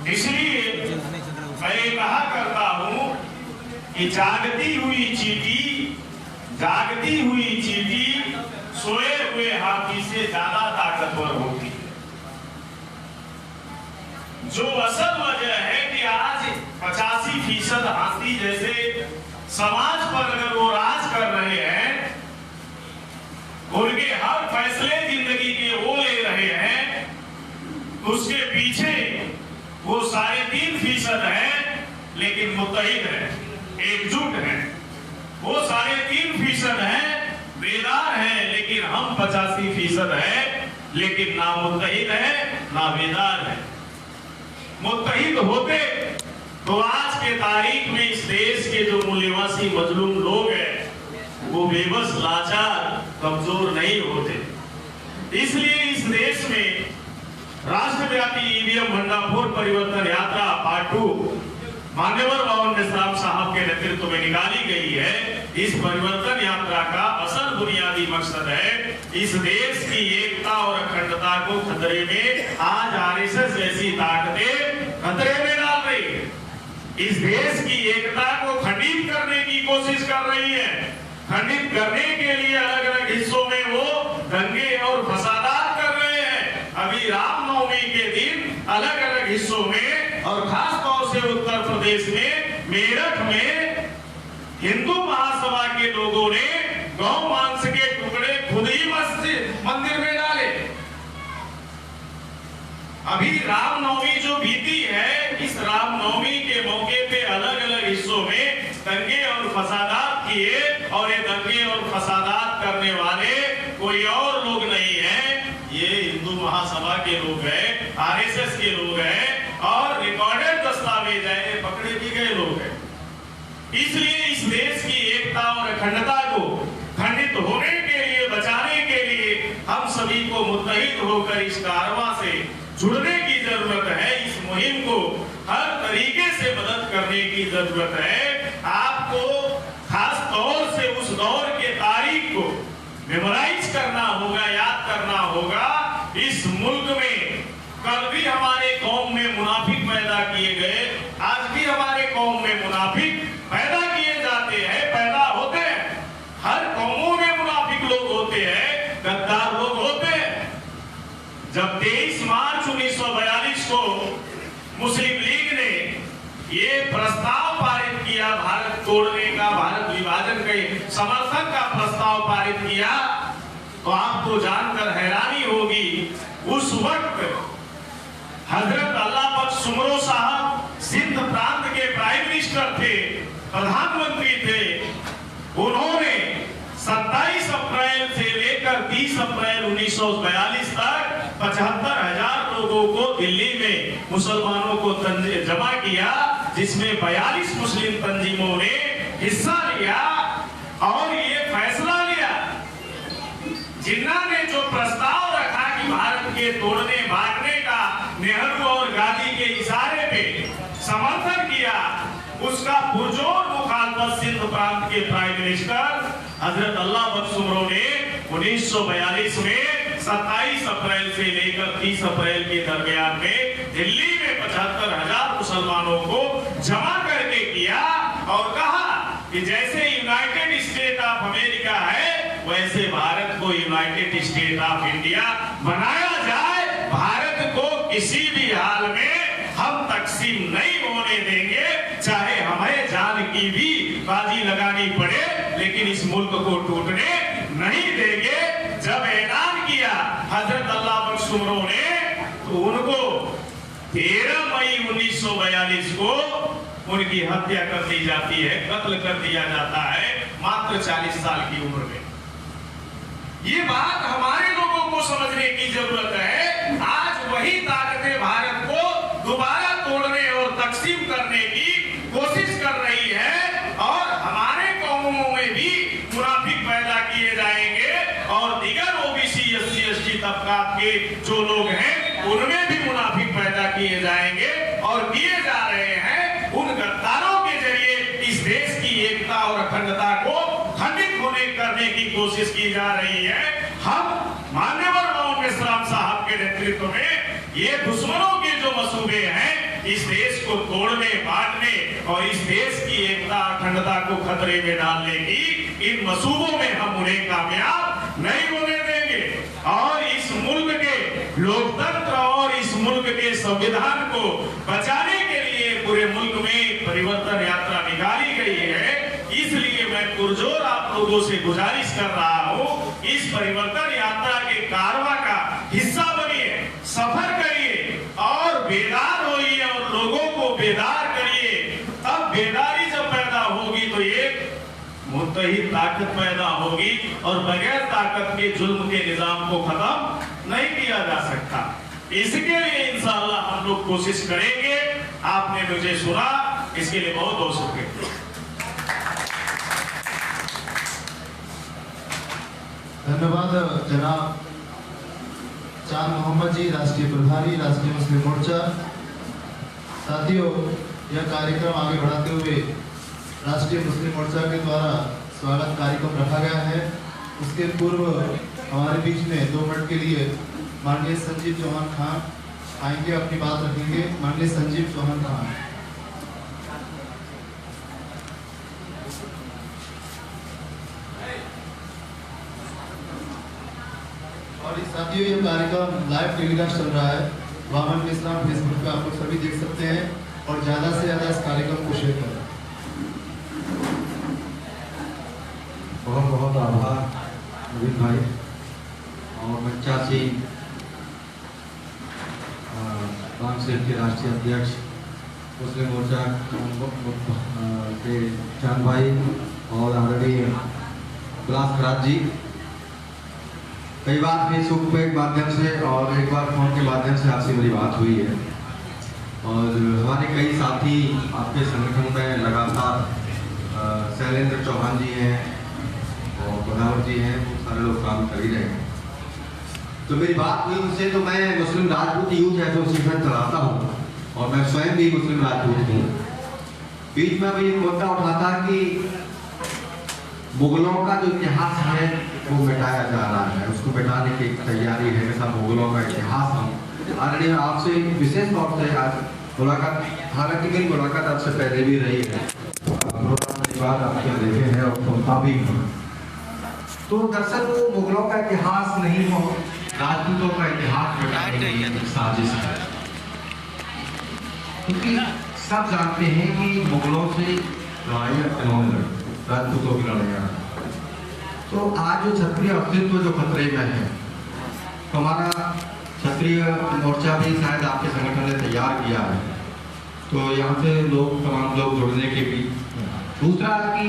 इसलिए मैं कहा करता हूं कि जागती हुई चीटी सोए हुए हाथी से ज्यादा ताकतवर होती है। जो असल वजह है कि आज 85% हाथी जैसे समाज पर अगर वो राज कर रहे हैं, उनके हर फैसले जिंदगी के वो ले रहे हैं, उसके पीछे वो 3.5% है, लेकिन मुत्तहिद है, एकजुट है। वो 3.5% है, बेदार है, लेकिन हम 85% है, लेकिन ना मुत्तहिद है ना बेदार है। मुत्तहिद होते तो आज के तारीख में इस देश के जो मूल्यवासी मजलूम लोग हैं, वो बेबस, लाचार, कमजोर नहीं होते। इसलिए इस देश में राष्ट्रव्यापी ईवीएम भंडाफोड़ परिवर्तन यात्रा पार्ट 2 मान्यवर पवन मेश्राम साहब के नेतृत्व में निकाली गई है। इस परिवर्तन यात्रा का असल बुनियादी मकसद है इस देश की एकता और अखंडता को खतरे में, आज आरएसएस जैसी ताकतें खतरे में डाल रही है। इस देश की एकता को खंडित करने की कोशिश कर रही है। खंडित करने के लिए अलग अलग हिस्सों में वो दंगे और फसादात कर रहे हैं। अभी रामनवमी के दिन अलग अलग हिस्सों में और खास तौर से उत्तर प्रदेश में मेरठ में हिंदू महासभा के लोगों ने गौ मांस के टुकड़े खुद ही मंदिर में डाले। अभी रामनवमी जो बीती है, इस राम रामनवमी के मौके पे अलग अलग हिस्सों में दंगे और फसादात किए, और ये दंगे और फसादात करने वाले कोई और लोग नहीं है, ये हिंदू महासभा के लोग हैं, आरएसएस के लोग हैं, और रिकॉर्डेड दस्तावेज है, ये पकड़े भी गए लोग हैं। इसलिए इस देश की एकता और अखंडता को खंडित होने के लिए, बचाने के लिए हम सभी को मुत्तहिद होकर इस कारवां से जुड़ने की जरूरत है। इस मुहिम को हर तरीके से मदद करने की जरूरत है। आपको खास तौर से उस दौर के तारीख को मेमोराइज करना होगा, याद करना होगा। इस मुल्क में कल भी हमारे कौम में मुनाफिक पैदा किए गए, आज भी हमारे कौम में मुनाफिक पैदा किए जाते हैं, पैदा होते हैं। हर कौमों में मुनाफिक लोग होते हैं, गद्दार लोग होते हैं। जब 23 मार्च 1942 को मुस्लिम लीग ने ये प्रस्ताव पारित किया, भारत तोड़ने का, भारत विभाजन के समर्थन का प्रस्ताव पारित किया, तो आपको जानकर हैरानी होगी, उस वक्त हजरत अल्लाह बख्श सुमरो साहब सिंध प्रांत के प्राइम मिनिस्टर थे, प्रधानमंत्री थे। उन्होंने 27 अप्रैल से लेकर 30 अप्रैल 1942 तक 75,000 लोगों को दिल्ली में मुसलमानों को जमा किया, जिसमें 42 मुस्लिम तंजीमों ने हिस्सा लिया और ये फैसला लिया। जिन्ना ने जो प्रस्ताव रखा कि भारत के तोड़ने भागने का नेहरू और गांधी के इशारे पे समर्थन किया, उसका पुरजोर मुखालफत सिंध प्रांत के प्राइम मिनिस्टर हजरत अल्लाह बख्श सुमरो ने 1942 में 27 अप्रैल से लेकर 30 अप्रैल के दरमियान में दिल्ली में 75,000 मुसलमानों को जमा करके किया और कहा कि जैसे यूनाइटेड स्टेट ऑफ अमेरिका है, वैसे भारत को यूनाइटेड स्टेट ऑफ इंडिया बनाया जाए। भारत को किसी भी हाल में हम तकसीम नहीं होने देंगे, चाहे हमें जान की भी बाजी लगानी पड़े, लेकिन इस मुल्क को टूटने नहीं देंगे। जब ऐलान किया हजरत अल्लाह बख्श सुमरो ने, तो उनको 13 मई 1942 को उनकी हत्या कर दी जाती है, कत्ल कर दिया जाता है, मात्र 40 साल की उम्र में। ये बात हमारे लोगों को समझने की जरूरत है। आज वही ताकतें भारत को दोबारा तोड़ने और तकसीम करने की कोशिश कर रही है, और हमारे कौमों में भी मुनाफिक पैदा किए जाएंगे, और दीगर ओबीसी एससी एसटी तबकात के जो लोग हैं उनमें भी मुनाफिक पैदा किए जाएंगे और किए जा रहे हैं। उन गद्दारों के जरिए इस देश की एकता और अखंडता को खंडित होने करने की कोशिश की जा रही है। हम मान्यवर मोहम्मद इस्लाम साहब के नेतृत्व में ये दुश्मनों के जो मसूबे हैं, इस देश को तोड़ने, बांटने और इस देश की एकता अखंडता को खतरे में डालने की, इन मसूबों में हम उन्हें कामयाब नहीं होने देंगे। और इस मुल्क के लोकतंत्र और इस मुल्क के संविधान को बचाने के लिए पूरे मुल्क में परिवर्तन यात्रा निकाली गई है। इसलिए मैं पुरजोर आप लोगों से गुजारिश कर रहा हूँ, इस परिवर्तन यात्रा के कारवां का हिस्सा बनिए, सफर करिए और बेदार होइए और लोगों को बेदार करिए। तब बेदारी जब पैदा होगी तो एक मुत्तहिद ताकत पैदा होगी, और बगैर ताकत के जुल्म के निजाम को खत्म नहीं किया जा सकता। इसके लिए इंशाअल्लाह हम लोग कोशिश करेंगे। आपने मुझे सुना, इसके लिए बहुत बहुत शुक्रिया। धन्यवाद जनाब चांद मोहम्मद जी, राष्ट्रीय प्रभारी, राष्ट्रीय मुस्लिम मोर्चा। साथियों, यह कार्यक्रम आगे बढ़ाते हुए राष्ट्रीय मुस्लिम मोर्चा के द्वारा स्वागत कार्यक्रम रखा गया है। उसके पूर्व हमारे बीच में 2 मिनट के लिए माननीय संजीव चौहान खान आएंगे, अपनी बात रखेंगे। माननीय संजीव चौहान खान। और इस साथियों, ये कार्यक्रम लाइव टेलीकास्ट चल रहा है, वामन इस्लाम फेसबुक पे आप लोग सभी देख सकते हैं, और ज़्यादा से ज़्यादा इस कार्यक्रम को शेयर करें। बहुत बहुत आभार नवीन भाई और बच्चा सिंह, कांग्रेस के राष्ट्रीय अध्यक्ष मुस्लिम मोर्चा के चांद भाई और आदरणीय विलास खराज जी, कई बार फेसबुक पे के माध्यम से और एक बार फोन के माध्यम से आपसे मेरी बात हुई है। और हमारे कई साथी आपके संगठन में लगातार शैलेंद्र चौहान जी हैं और बदावर जी हैं, वो सारे लोग काम कर ही रहे हैं। तो मेरी बात हुई उनसे, तो मैं मुस्लिम राजपूत यूथ एसोसिएशन चलाता हूँ और मैं स्वयं भी मुस्लिम राजपूत हूँ। बीच में भी मुद्दा उठा था कि मुगलों का जो इतिहास है वो मिटाया जा रहा है, उसको मिटाने की तैयारी है। ऐसा मुगलों का इतिहास हम आदरणीय आपसे विशेष तौर से आज मुलाकात, हालांकि मेरी मुलाकात आपसे पहले भी रही है, बात आपके देखे हैं और सुनता भी हूँ। तो दरअसल वो मुगलों का इतिहास नहीं हो, राजपूतों का इतिहास मिटाने की साजिश है। क्योंकि सब जानते हैं कि मुगलों से लड़ाइयाँ इन्होंने लड़ी, राजपूतों की लड़ाइयाँ। तो आज जो क्षत्रिय अस्तित्व जो खतरे में है, तो हमारा क्षत्रिय मोर्चा भी शायद आपके संगठन ने तैयार किया है, तो यहाँ से लोग, तमाम लोग जुड़ने के भी। दूसरा कि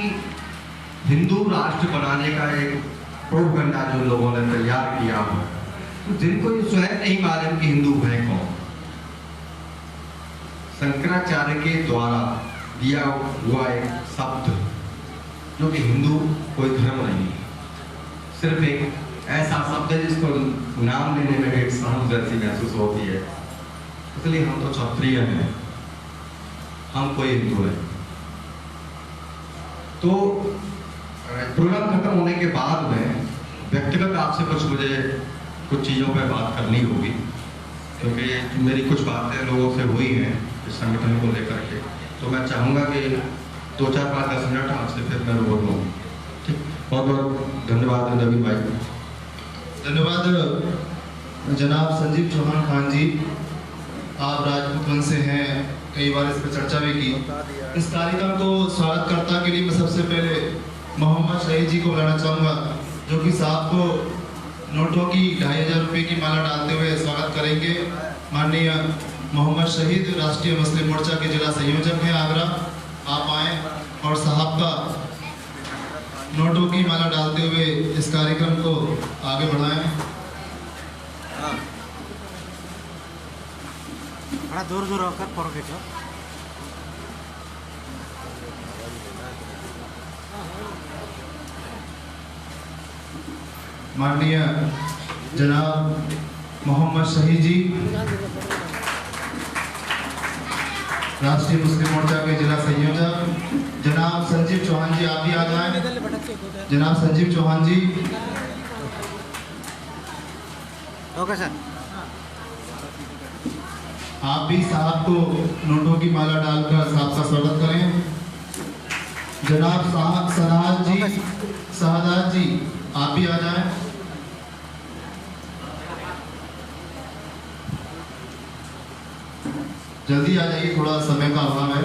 हिंदू राष्ट्र बनाने का एक प्रोपगंडा जो लोगों ने तैयार किया हो, तो जिनको ये स्वयं नहीं मालूम कि हिंदू है कौन। शंकराचार्य के द्वारा दिया हुआ एक शब्द जो कि हिंदू कोई धर्म नहीं, सिर्फ एक ऐसा शब्द है जिसको नाम लेने में एक सहम जैसी महसूस होती है। इसलिए हम तो क्षत्रिय हैं, हम कोई हिंदू है। तो प्रोग्राम खत्म होने के बाद में व्यक्तिगत आपसे मुझे कुछ चीज़ों पर बात करनी होगी, क्योंकि मेरी कुछ बातें लोगों से हुई हैं इस संगठन को लेकर के। तो मैं चाहूँगा कि 2, 4, 5, 10 मिनट आपसे फिर मैं बोल लूँ। ठीक, बहुत बहुत धन्यवाद नवीन भाई। धन्यवाद जनाब संजीव चौहान खान जी, आप राजपूत वंश से हैं, कई बार इस पर चर्चा भी की। इस कार्यक्रम को स्वागत करता के लिए मैं सबसे पहले मोहम्मद शहीद जी को बुलाना चाहूँगा, जो कि साहब को नोटों की 2500 रुपये की माला डालते हुए स्वागत करेंगे। माननीय मोहम्मद शहीद राष्ट्रीय मुस्लिम मोर्चा के जिला संयोजक हैं आगरा, आप आएँ और साहब का नोटों की माला डालते हुए इस कार्यक्रम को आगे बढ़ाएं। बड़ा दूर दूर होकर पॉकेट हो। माननीय जनाब मोहम्मद शहीद जी राष्ट्रीय मुस्लिम मोर्चा के जिला संयोजक, जनाब संजीव चौहान जी आप भी आ जाएं। जनाब संजीव चौहान जी। Okay sir. आप भी साहब को नोटों की माला डालकर साहब का स्वागत करें। जनाब शहदाद जी आप भी आ जाएं। जल्दी आ जाइए, थोड़ा समय का अभाव है।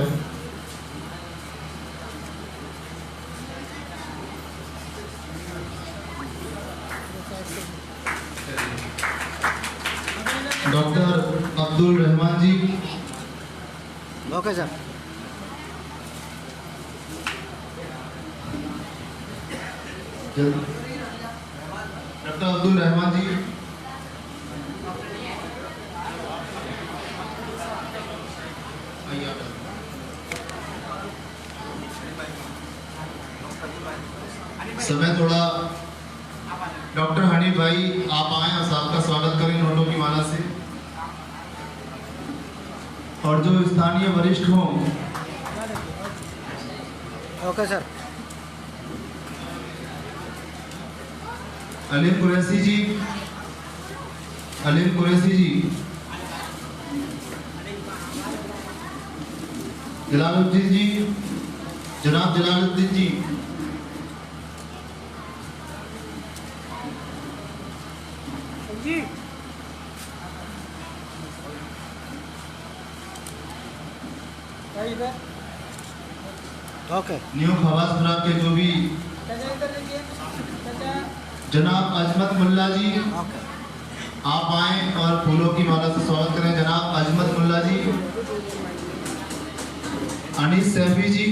Doctor Abdul Rahman ji. Okay sir. Doctor Abdul Rahman ji. समय थोड़ा, डॉक्टर हनीफ भाई आप आए और साहब का स्वागत करें नोटों की माला से। और जो स्थानीय वरिष्ठ हों। Okay sir. अलीम कुरैशी जी, अलीम कुरैशी जी। जलालुद्दीन जी, जनाब जलालुद्दीन जी। ओके। न्यू खवासपुरा के जो भी जनाब अजमत मुल्ला जी, आप आएं और फूलों की माला से स्वागत करें। जनाब अजमत मुल्ला जी। अनीस सैफी जी,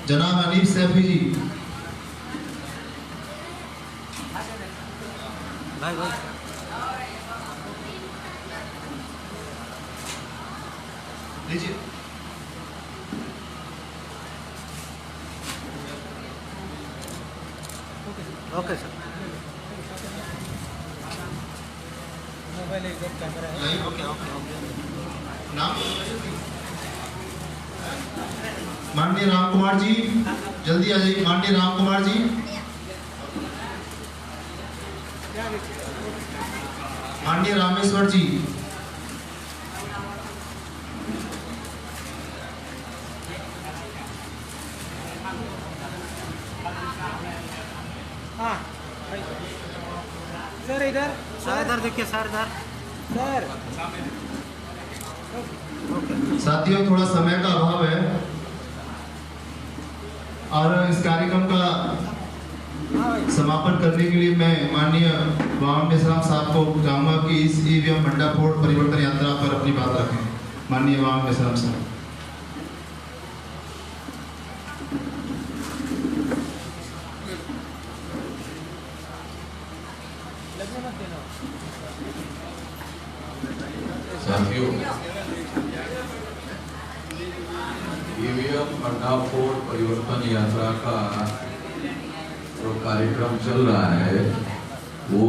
जनाब अनीस सैफी जी। भाई भाई लीजिए। Okay sir. मोबाइल एकदम कैमरा है। नहीं, ओके ओके ओके। नाम माननीय राम कुमार जी, जल्दी आ जाइए। माननीय राम कुमार जी, माननीय रामेश्वर जी, हाँ सर इधर सर इधर देखिए सर इधर सर। साथियों थोड़ा समय का अभाव है और इस कार्यक्रम का समापन करने के लिए मैं माननीय वाम मिश्राम साहब को चाहूंगा कि इस ईवीएम भंडाफोड़ परिवर्तन यात्रा पर अपनी बात रखें। माननीय वाम मिश्राम साहब। साथियों, ईवीएम भंडाफोड़ परिवर्तन यात्रा का जो कार्यक्रम चल रहा है वो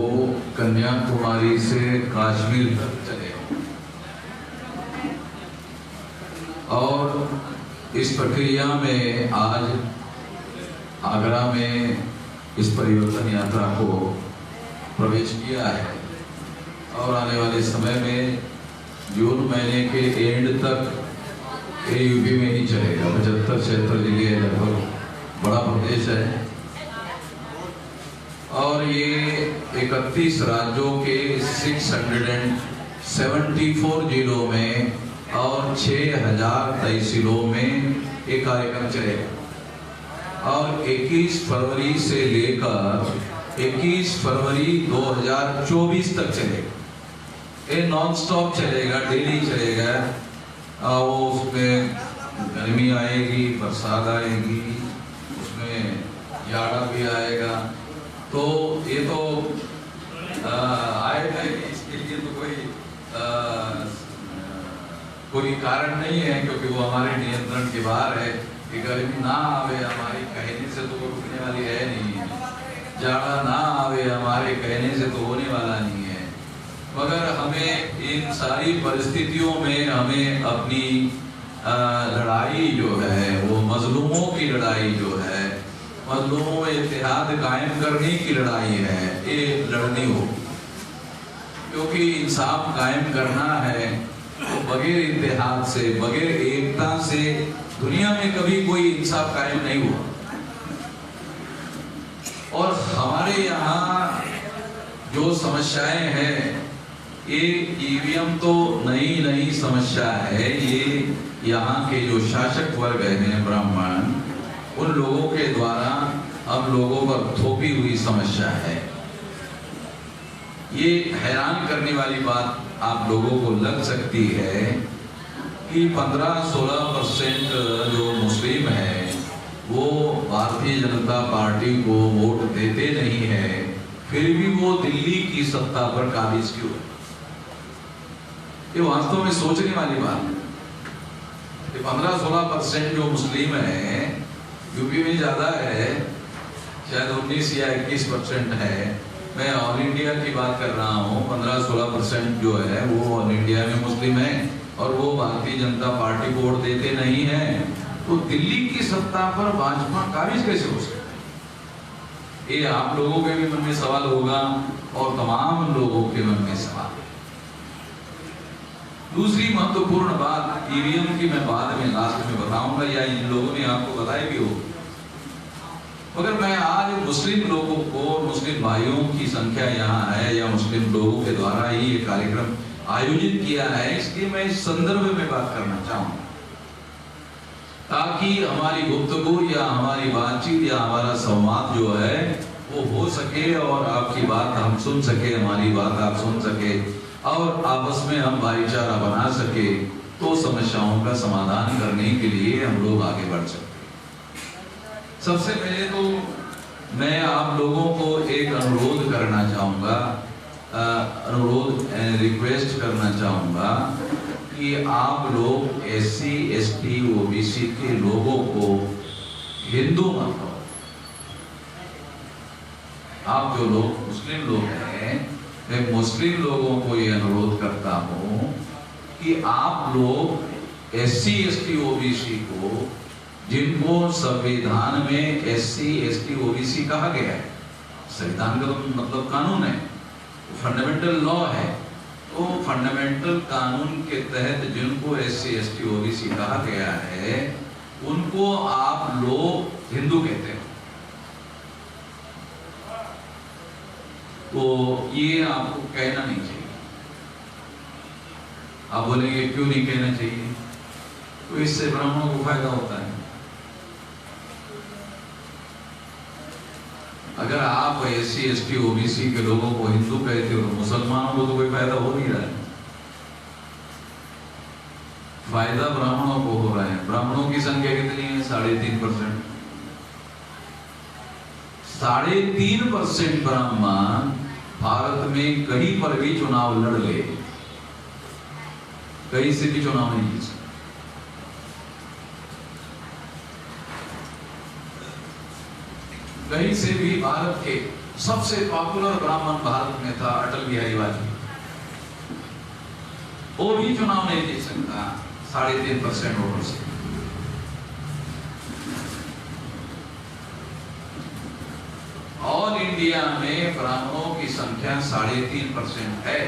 कन्याकुमारी से कश्मीर तक चलेगा और इस प्रक्रिया में आज आगरा में इस परिवर्तन यात्रा को प्रवेश किया है और आने वाले समय में जून महीने के एंड तक ये यूपी में ही चलेगा। 75-76 जिले लगभग बड़ा प्रदेश है और ये 31 राज्यों के 674 जिलों में और 6000 तहसीलों में ये कार्यक्रम चलेगा और 21 फरवरी से लेकर 21 फरवरी 2024 तक चलेगा। ये नॉन स्टॉप चलेगा, डेली चलेगा। वो उसमें गर्मी आएगी, बरसात आएगी, उसमें जाड़ा भी आएगा। तो ये तो आएगा, इसके लिए तो कोई कारण नहीं है क्योंकि वो हमारे नियंत्रण के बाहर है कि गर्मी ना आवे हमारे कहने से तो रुकने वाली है नहीं, जाड़ा ना आवे हमारे कहने से तो होने वाला नहीं है। मगर हमें इन सारी परिस्थितियों में हमें अपनी लड़ाई जो है वो मजलूमों की लड़ाई जो है, मजलूमों में इत्तेहाद कायम करने की लड़ाई है, ये लड़नी हो क्योंकि इंसाफ कायम करना है तो बगैर इत्तेहाद से, बगैर एकता से दुनिया में कभी कोई इंसाफ कायम नहीं हुआ। और हमारे यहाँ जो समस्याएं हैं ये ईवीएम तो नई समस्या है, ये यहाँ के जो शासक वर्ग हैं ब्राह्मण, उन लोगों के द्वारा हम लोगों पर थोपी हुई समस्या है। ये हैरान करने वाली बात आप लोगों को लग सकती है कि 15-16% जो मुस्लिम है वो भारतीय जनता पार्टी को वोट देते नहीं है, फिर भी वो दिल्ली की सत्ता पर काबिज क्यों है? ये वास्तव में सोचने वाली बात है। 15-16% जो मुस्लिम है यूपी में ज्यादा है, शायद 19 या 21% है। मैं ऑल इंडिया की बात कर रहा हूँ। 15-16% जो है वो ऑल इंडिया में मुस्लिम है और वो भारतीय जनता पार्टी को वोट देते नहीं है। तो दिल्ली की सत्ता पर भाजपा काबिज कैसे हो सकता है? ये आप लोगों के भी मन में सवाल होगा और तमाम लोगों के मन में सवाल। दूसरी महत्वपूर्ण बात ईवीएम की मैं बाद में लास्ट में बताऊंगा या इन लोगों ने आपको बताई भी हो, मगर मैं आज मुस्लिम लोगों को, मुस्लिम भाइयों की संख्या यहाँ है या मुस्लिम लोगों के द्वारा ही ये कार्यक्रम आयोजित किया है, इसलिए मैं इस संदर्भ में बात करना चाहूंगा ताकि हमारी गुफ्तगू या हमारी बातचीत या हमारा संवाद जो है वो हो सके और आपकी बात हम सुन सके, हमारी बात आप सुन सके और आपस में हम भाईचारा बना सके तो समस्याओं का समाधान करने के लिए हम लोग आगे बढ़ सकते हैं। सबसे पहले तो मैं आप लोगों को एक अनुरोध करना चाहूँगा, रिक्वेस्ट करना चाहूँगा कि आप लोग SC, ST, OBC के लोगों को हिंदू मत कहो। आप जो लोग मुस्लिम लोग हैं, मैं मुस्लिम लोगों को ये अनुरोध करता हूँ कि आप लोग SC, ST, OBC को, जिनको संविधान में SC, ST, OBC कहा गया है, संविधान का तो मतलब कानून है, फंडामेंटल लॉ है, तो फंडामेंटल कानून के तहत जिनको SC, ST, OBC कहा गया है, उनको आप लोग हिंदू कहते हैं। तो ये आपको कहना नहीं चाहिए। आप बोलेंगे क्यों नहीं कहना चाहिए? तो इससे ब्राह्मणों को फायदा होता है। अगर आप SC, ST, OBC के लोगों को हिंदू कहते हो तो मुसलमानों को तो कोई फायदा हो नहीं रहा है। फायदा ब्राह्मणों को हो रहा है। ब्राह्मणों की संख्या कितनी है? 3.5%। 3.5% ब्राह्मण भारत में कहीं पर भी चुनाव लड़ ले, कहीं से भी चुनाव नहीं जीत सकते। कहीं से भी भारत के सबसे पॉपुलर ब्राह्मण भारत में था अटल बिहारी वाजपेयी, वो भी चुनाव नहीं जीत सकता 3.5% वोटों से। ऑल इंडिया में ब्राह्मणों की संख्या 3.5% है।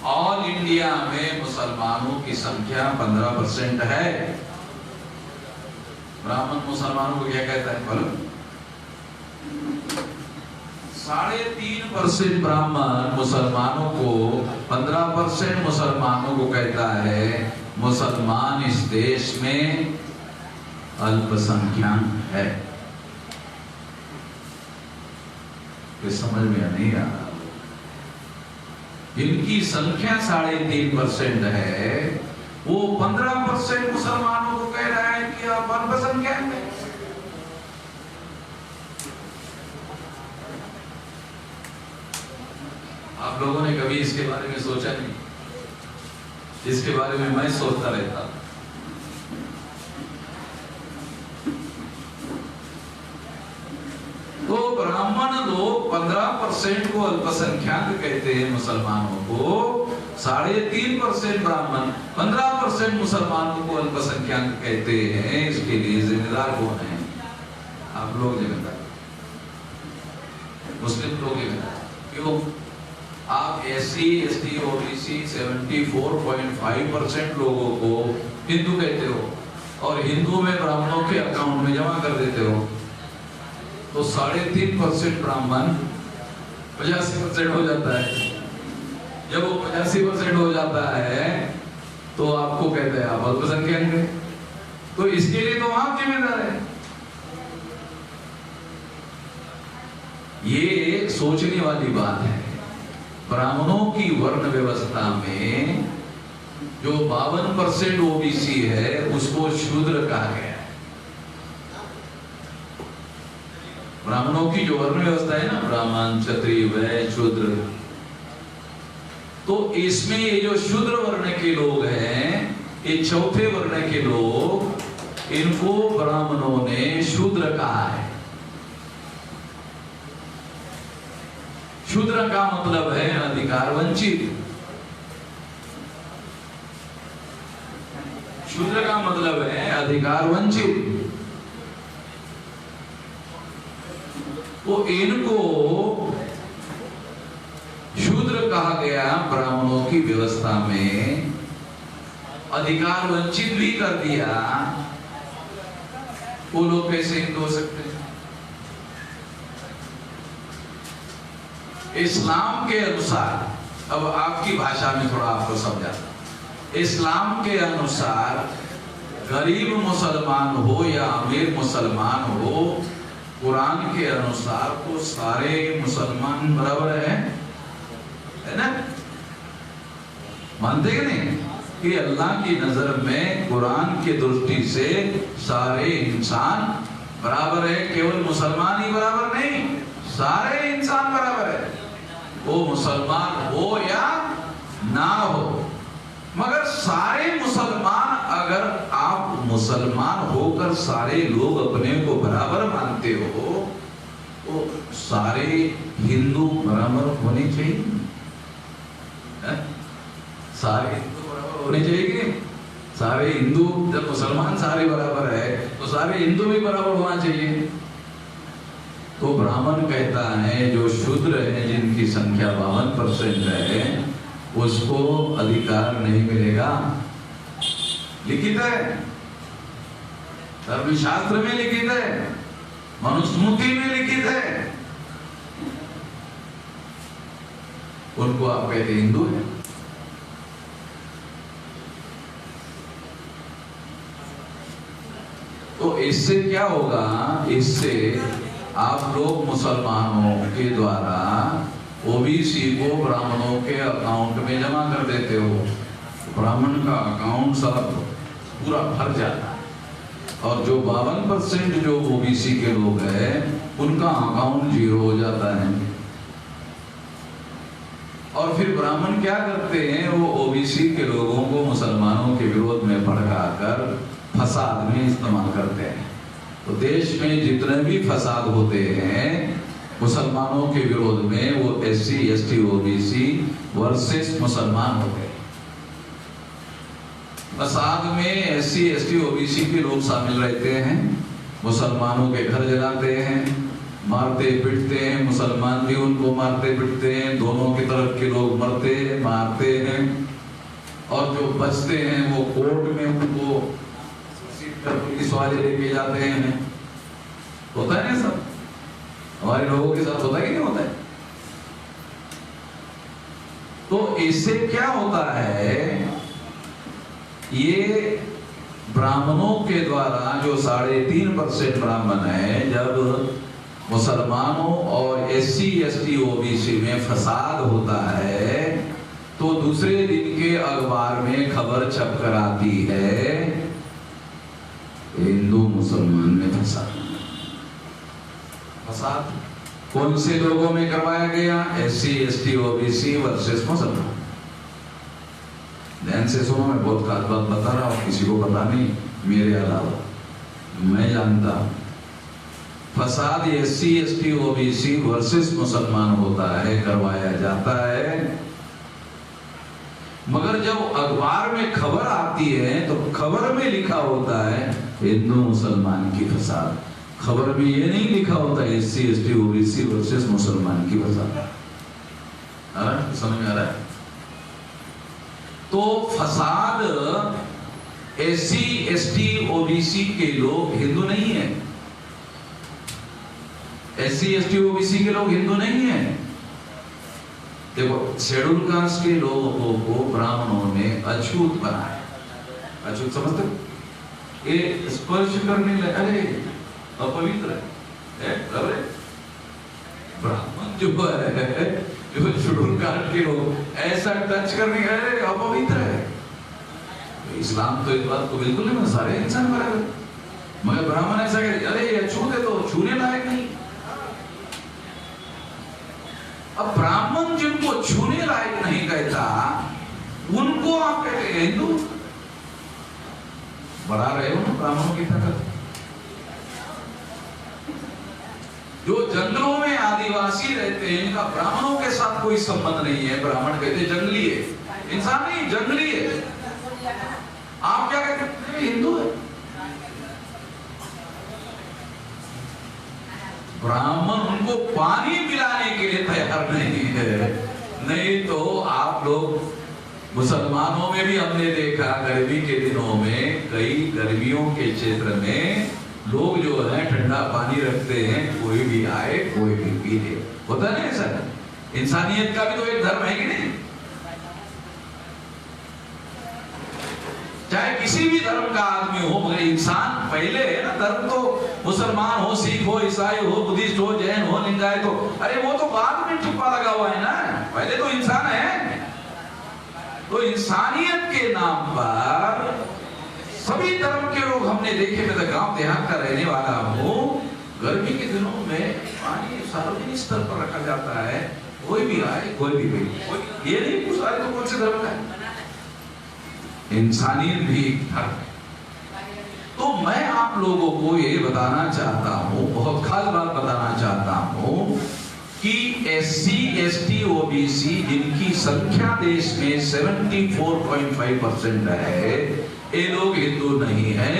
ऑल इंडिया में मुसलमानों की संख्या 15% है। ब्राह्मण मुसलमानों को क्या कहता है? बोलो। 3.5% ब्राह्मण मुसलमानों को, 15% मुसलमानों को कहता है मुसलमान इस देश में अल्पसंख्यक है। ये समझ में नहीं आ रहा। जिनकी संख्या 3.5% है, वो 15% मुसलमानों को कह रहा है कि आप अल्पसंख्यक हैं। आप लोगों ने कभी इसके बारे में सोचा नहीं? इसके बारे में मैं सोचता रहता। तो ब्राह्मण लोग 15% को अल्पसंख्यक कहते हैं मुसलमानों को, 3.5% ब्राह्मण 15% मुसलमानों को अल्पसंख्यक कहते हैं। इसके लिए जिम्मेदार कौन है? आप लोग जिम्मेदार, मुस्लिम लोग जिम्मेदार। क्यों? आप SC, ST, OBC 74.5% लोगों को हिंदू कहते हो और हिंदू में ब्राह्मणों के अकाउंट में जमा कर देते हो, तो 3.5% ब्राह्मण 85% हो जाता है। जब वो 85% हो जाता है तो आपको कहते हैं आप अल्पसंख्यक हैं। तो इसके लिए तो आप जिम्मेदार हैं। ये सोचने वाली बात है। ब्राह्मणों की वर्ण व्यवस्था में जो 52% OBC है उसको शूद्र कहा गया है। ब्राह्मणों की जो वर्ण व्यवस्था है ना, ब्राह्मण, क्षत्रिय, वैश्य, शूद्र, तो इसमें ये जो शूद्र वर्ण के लोग हैं, ये चौथे वर्ण के लोग, इनको ब्राह्मणों ने शूद्र कहा है। शूद्र का मतलब है अधिकार वंचित। शूद्र का मतलब है अधिकार वंचित। तो इनको शूद्र कहा गया। ब्राह्मणों की व्यवस्था में अधिकार वंचित भी कर दिया। वो लोग कैसे हिंदू हो सकते हैं? इस्लाम के अनुसार, अब आपकी भाषा में थोड़ा आपको समझाता, इस्लाम के अनुसार गरीब मुसलमान हो या अमीर मुसलमान हो, कुरान के अनुसार तो सारे मुसलमान बराबर है ना? मानते कि नहीं कि अल्लाह की नजर में कुरान की दृष्टि से सारे इंसान बराबर है, केवल मुसलमान ही बराबर नहीं, सारे इंसान बराबर है, वो मुसलमान हो या ना हो। मगर सारे मुसलमान, अगर आप मुसलमान होकर सारे लोग अपने को बराबर मानते हो तो सारे हिंदू बराबर होने चाहिए, सारे हिंदू बराबर होने चाहिए कि नहीं? सारे हिंदू, जब मुसलमान सारे बराबर है तो सारे हिंदू भी बराबर होना चाहिए। तो ब्राह्मण कहता है जो शूद्र है, जिनकी संख्या 52% है, उसको अधिकार नहीं मिलेगा। लिखित है, धर्मशास्त्र में लिखित है, मनुस्मृति में लिखित है। उनको आप कहते हिंदू है। तो इससे क्या होगा? इससे आप लोग मुसलमानों के द्वारा ओबीसी को ब्राह्मणों के अकाउंट में जमा कर देते हो, ब्राह्मण का अकाउंट सब पूरा भर जाता है, और जो 52% जो ओबीसी के लोग हैं उनका अकाउंट 0 हो जाता है। और फिर ब्राह्मण क्या करते हैं? वो ओबीसी के लोगों को मुसलमानों के विरोध में भड़काकर फसाद में इस्तेमाल करते हैं। तो देश में जितने भी फसाद होते हैं मुसलमानों के विरोध में, वो SC ST OBC वर्सेस मुसलमान होते हैं। फसाद में SC ST OBC के लोग शामिल रहते हैं, मुसलमानों के घर जलाते हैं, मारते पिटते हैं, मुसलमान भी उनको मारते पिटते हैं, दोनों की तरफ के लोग मरते हैं, मारते हैं, और जो बचते हैं वो कोर्ट में उनको पुलिस वाले लेके जाते हैं। होता है ना सब, हमारे लोगों के साथ होता है कि नहीं होता है? तो इससे क्या होता है? ये ब्राह्मणों के द्वारा जो 3.5% ब्राह्मण है, जब मुसलमानों और SC ST OBC में फसाद होता है तो दूसरे दिन के अखबार में खबर छप कर आती है हिंदू मुसलमान में फसाद। फसाद कौन से लोगों में करवाया गया? SC ST OBC वर्सेस मुसलमान। ध्यान से सुनो, मैं बहुत खास बात बता रहा हूं, किसी को पता नहीं मेरे अलावा, मैं जानता। फसाद SC ST OBC वर्सेस मुसलमान होता है, करवाया जाता है। मगर जब अखबार में खबर आती है तो खबर में लिखा होता है हिंदू मुसलमान की फसाद। खबर में ये नहीं लिखा होता SC ST OBC वर्सेस मुसलमान की फसाद। समझ में आ रहा है? तो फसाद SC ST OBC के लोग हिंदू नहीं है, SC ST OBC के लोग हिंदू नहीं है। देखो, शेड्यूल कास्ट के लोगों को ब्राह्मणों ने अछूत बनाया। अछूत समझते हो? ये स्पर्श करने लगे, अरे अपवित्र है। ब्राह्मण जो है, जो शेड्यूल कास्ट के लोग ऐसा टच करने, अरे अपवित्र है। इस्लाम तो इस बात को बिल्कुल नहीं, सारे इंसान बराबर। मगर ब्राह्मण ऐसा कहे, अरे ये अछूत है तो छूने लायक नहीं। अब ब्राह्मण जिनको छूने लायक नहीं कहता, उनको आप कहते हैं हिंदू। बढ़ा रहे हो ना ब्राह्मणों की ताकत। जो जंगलों में आदिवासी रहते हैं, इनका ब्राह्मणों के साथ कोई संबंध नहीं है, ब्राह्मण कहते जंगली है, इंसान नहीं जंगली है। आप क्या कहते हैं? हिंदू है। ब्राह्मण उनको पानी पिलाने के लिए तैयार नहीं है। नहीं तो आप लोग मुसलमानों में भी हमने देखा, गर्मी के दिनों में कई गर्मियों के क्षेत्र में लोग जो है ठंडा पानी रखते हैं, कोई भी आए कोई भी पी ले। होता नहीं ऐसा? इंसानियत का भी तो एक धर्म है कि नहीं? चाहे किसी भी धर्म का आदमी हो, मगर इंसान पहले है ना। धर्म तो मुसलमान हो, सिख हो, ईसाई हो, बुद्धिस्ट हो, जैन हो, लिंगायत हो, अरे वो तो बाद में ठिप्पा लगा हुआ है ना, पहले तो इंसान है। तो इंसानियत के नाम पर सभी धर्म के लोग हमने देखे। मैं तो गांव देहात का रहने वाला हूँ, गर्मी के दिनों में पानी सार्वजनिक स्तर पर रखा जाता है, कोई भी आए कोई भी ये नहीं पूछ रहा तो कौन से धर्म का है। इंसानियत भी एक धर्म है। तो मैं आप लोगों को ये बताना चाहता हूँ, बहुत खास बात बताना चाहता हूँ कि SC, ST, OBC जिनकी संख्या देश में 74.5% है, ये लोग हिंदू नहीं है,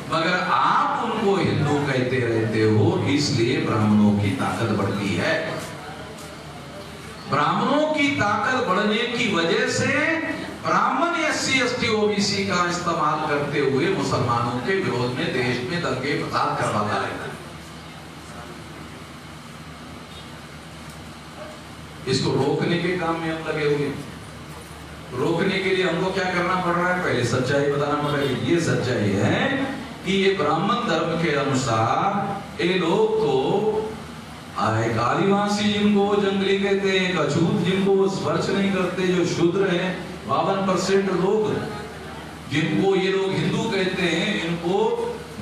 मगर आप उनको हिंदू कहते रहते हो, इसलिए ब्राह्मणों की ताकत बढ़ती है। ब्राह्मणों की ताकत बढ़ने की वजह से ब्राह्मण SC, ST, OBC का इस्तेमाल करते हुए मुसलमानों के विरोध में देश में दंगे फसाद करवाता रहता है। इसको रोकने के काम में हम लगे हुए। रोकने के लिए हमको क्या करना पड़ रहा है? पहले सच्चाई बताना पड़ रहा है। ये सच्चाई है कि ये ब्राह्मण धर्म के अनुसार ये लोग तो एक आदिवासी जिनको जंगली कहते हैं, एक अछूत जिनको स्पर्श नहीं करते, जो शूद्र हैं, 52% लोग जिनको ये लोग हिंदू कहते हैं, इनको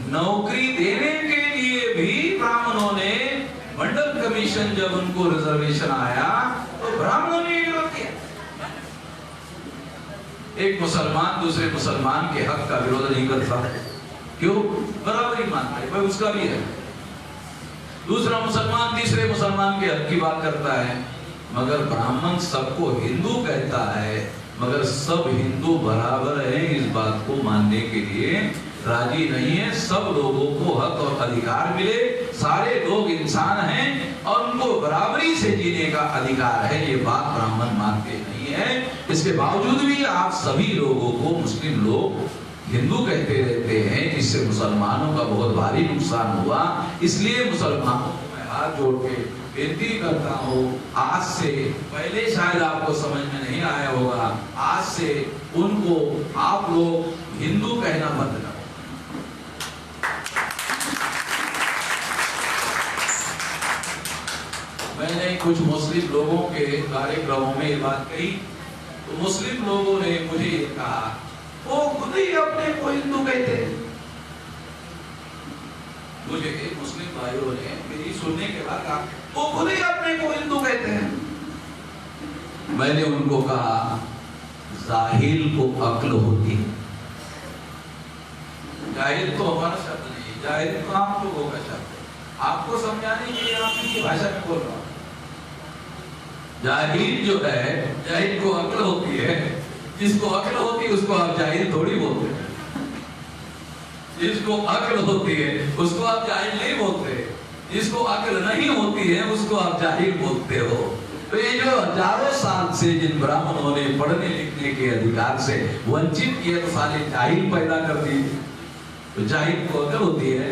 नौकरी देने के लिए भी ब्राह्मणों ने मंडल कमीशन जब उनको रिजर्वेशन आया तो ब्राह्मणों ने विरोध किया। एक मुसलमान दूसरे मुसलमान के हक का विरोध नहीं करता, क्यों? बराबरी मानता है, भाई उसका भी है। दूसरा मुसलमान तीसरे मुसलमान के हक की बात करता है, मगर ब्राह्मण सबको हिंदू कहता है, मगर सब हिंदू बराबर हैं इस बात को मानने के लिए राजी नहीं है। सब लोगों को हक और अधिकार मिले, सारे लोग इंसान हैं और उनको बराबरी से जीने का अधिकार है, ये बात ब्राह्मण मानते नहीं है। इसके बावजूद भी आप सभी लोगों को मुस्लिम लोग हिंदू कहते रहते हैं, जिससे मुसलमानों का बहुत भारी नुकसान हुआ। इसलिए मुसलमानों को मैं हाथ जोड़ के बेनती करता हूँ, आज से पहले शायद आपको समझ में नहीं आया होगा, आज से उनको आप लोग हिंदू कहना बंद करो। मैंने कुछ मुस्लिम लोगों के कार्यक्रमों में ये बात कही तो मुस्लिम लोगों ने मुझे कहा वो खुद ही अपने को हिंदू कहते हैं। मुझे एक मुस्लिम भाइयों ने मेरी सुनने के बाद कहा वो खुद ही अपने को हिंदू कहते हैं। मैंने उनको कहा जाहिल को अक्ल होती है, जाहिल तो हमारा शब्द नहीं, जाहिल तो आप लोगों का शब्द है। आपको समझाने के लिए आपकी भाषा में बोल रहा हूं। जाहिल जो है, जाहिल को अक्ल होती है, जिसको अक्ल होती है उसको आप जाहिल थोड़ी बोलते हैं, जिसको अक्ल होती है उसको आप जाहिल नहीं बोलते, जिसको अक्ल नहीं होती है उसको आप जाहिल बोलते हो। तो ये जो हजारों साल से जिन ब्राह्मणों ने पढ़ने लिखने के अधिकार से वंचित किए तो साले जाहिल पैदा कर दिए। तो जाहिल को अक्ल होती है,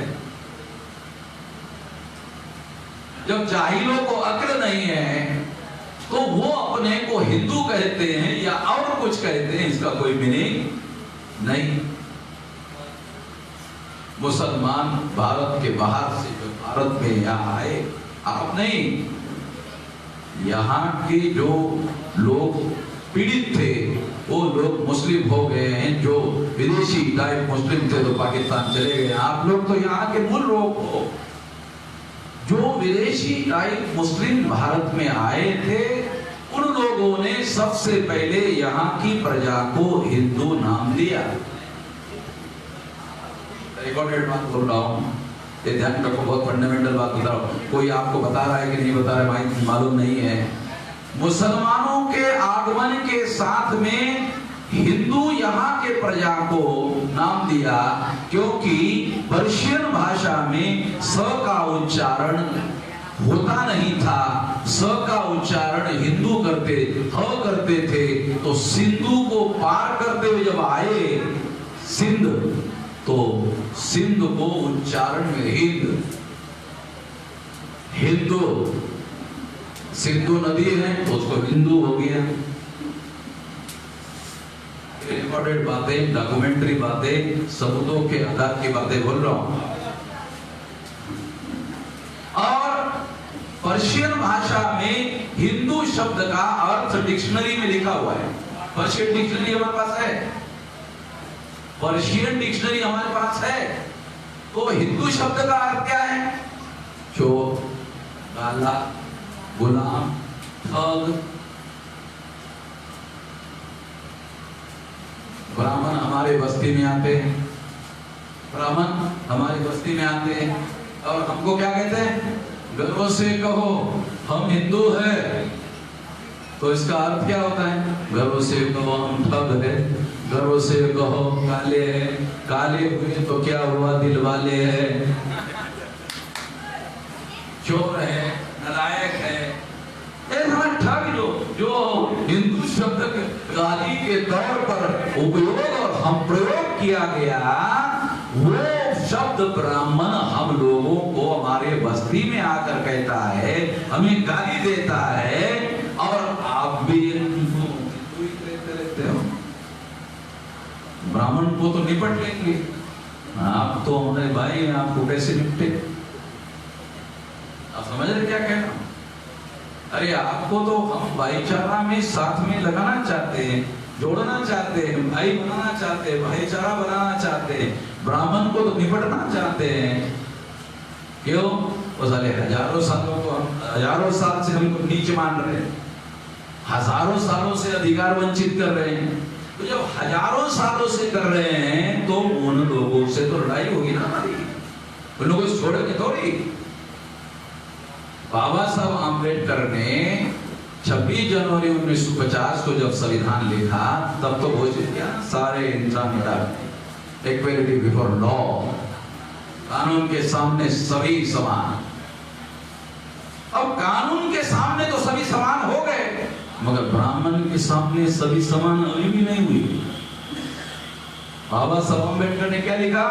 जब जाहिलों को अक्ल नहीं है तो वो अपने को हिंदू कहते हैं या और कुछ कहते हैं, इसका कोई मीनिंग नहीं। मुसलमान भारत के बाहर से जो भारत में यहाँ आए, आप नहीं, यहाँ के जो लोग पीड़ित थे वो लोग मुस्लिम हो गए हैं, जो विदेशी टाइप मुस्लिम थे तो पाकिस्तान चले गए। आप लोग तो यहाँ के मूल लोग हो। जो विदेशी टाइप मुस्लिम भारत में आए थे उन लोगों ने सबसे पहले यहाँ की प्रजा को हिंदू नाम दिया। रिकॉर्डेड बात बोल रहा हूँ, ये ध्यान रखो, बहुत फंडामेंटल बात बता रहा हूँ। कोई आपको बता रहा है कि नहीं बता रहा है मालूम नहीं है। मुसलमानों के आगमन के साथ में हिंदू यहाँ के प्रजा को नाम दिया, क्योंकि पर्शियन भाषा में स का उच्चारण होता नहीं था। स का उच्चारण हिंदू करते करते थे, तो सिंधु को पार करते हुए जब आए सिंध, तो सिंध को उच्चारण में हिंदू, सिंधु नदी है तो उसको हिंदू हो गया। रिकॉर्डेड बातें, डॉक्यूमेंट्री बातें, सबूतों के आधार की बातें बोल रहा हूं। और पर्शियन भाषा में हिंदू शब्द का अर्थ डिक्शनरी में लिखा हुआ है। पर्शियन डिक्शनरी हमारे पास है, पर्शियन डिक्शनरी हमारे पास है। तो हिंदू शब्द का अर्थ क्या है? चोर, काला, गुलाम, ठग। ब्राह्मण हमारे बस्ती में आते हैं, ब्राह्मण हमारी बस्ती में आते हैं और हमको क्या कहते हैं? गर्व से कहो हम हिंदू हैं। तो इसका अर्थ क्या होता है? गर्व से कहो हम ठग है, गर्व से कहो काले हैं, काले हुए तो क्या हुआ दिल वाले हैं, चोर है, नालायक है। ठग जो हिंदू शब्द गाली के तौर पर उपयोग और हम प्रयोग किया गया, वो शब्द ब्राह्मण हम लोगों को हमारे बस्ती में आकर कहता है, हमें गाली देता है। और आप भी रहते हो, ब्राह्मण को तो निपट लेंगे, आप तो हमारे भाई हैं, आपको कैसे निपटे? आप समझ रहे क्या कह रहा हूं? अरे आपको तो हम भाईचारा में साथ में लगाना चाहते हैं, जोड़ना चाहते हैं, भाई बनाना चाहते हैं, भाईचारा बनाना चाहते हैं। ब्राह्मण को तो निपटना चाहते हैं। क्यों? वो साले हजारों साल से हमको नीच मान रहे हैं, हजारों सालों से अधिकार वंचित कर रहे हैं। तो जब हजारों सालों से कर रहे हैं तो उन लोगों से तो लड़ाई होगी ना हमारी, उन लोगों को छोड़ेंगे थोड़ी। बाबा साहब आम्बेडकर ने 26 जनवरी 1950 को जब संविधान लिखा, तब तो घोषित किया सारे इंसान इक्वलिटी बिफोर लॉ, कानून के सामने सभी समान। अब कानून के सामने तो सभी समान हो गए, मगर ब्राह्मण के सामने सभी समान अभी भी नहीं हुई। बाबा साहब आम्बेडकर ने क्या लिखा?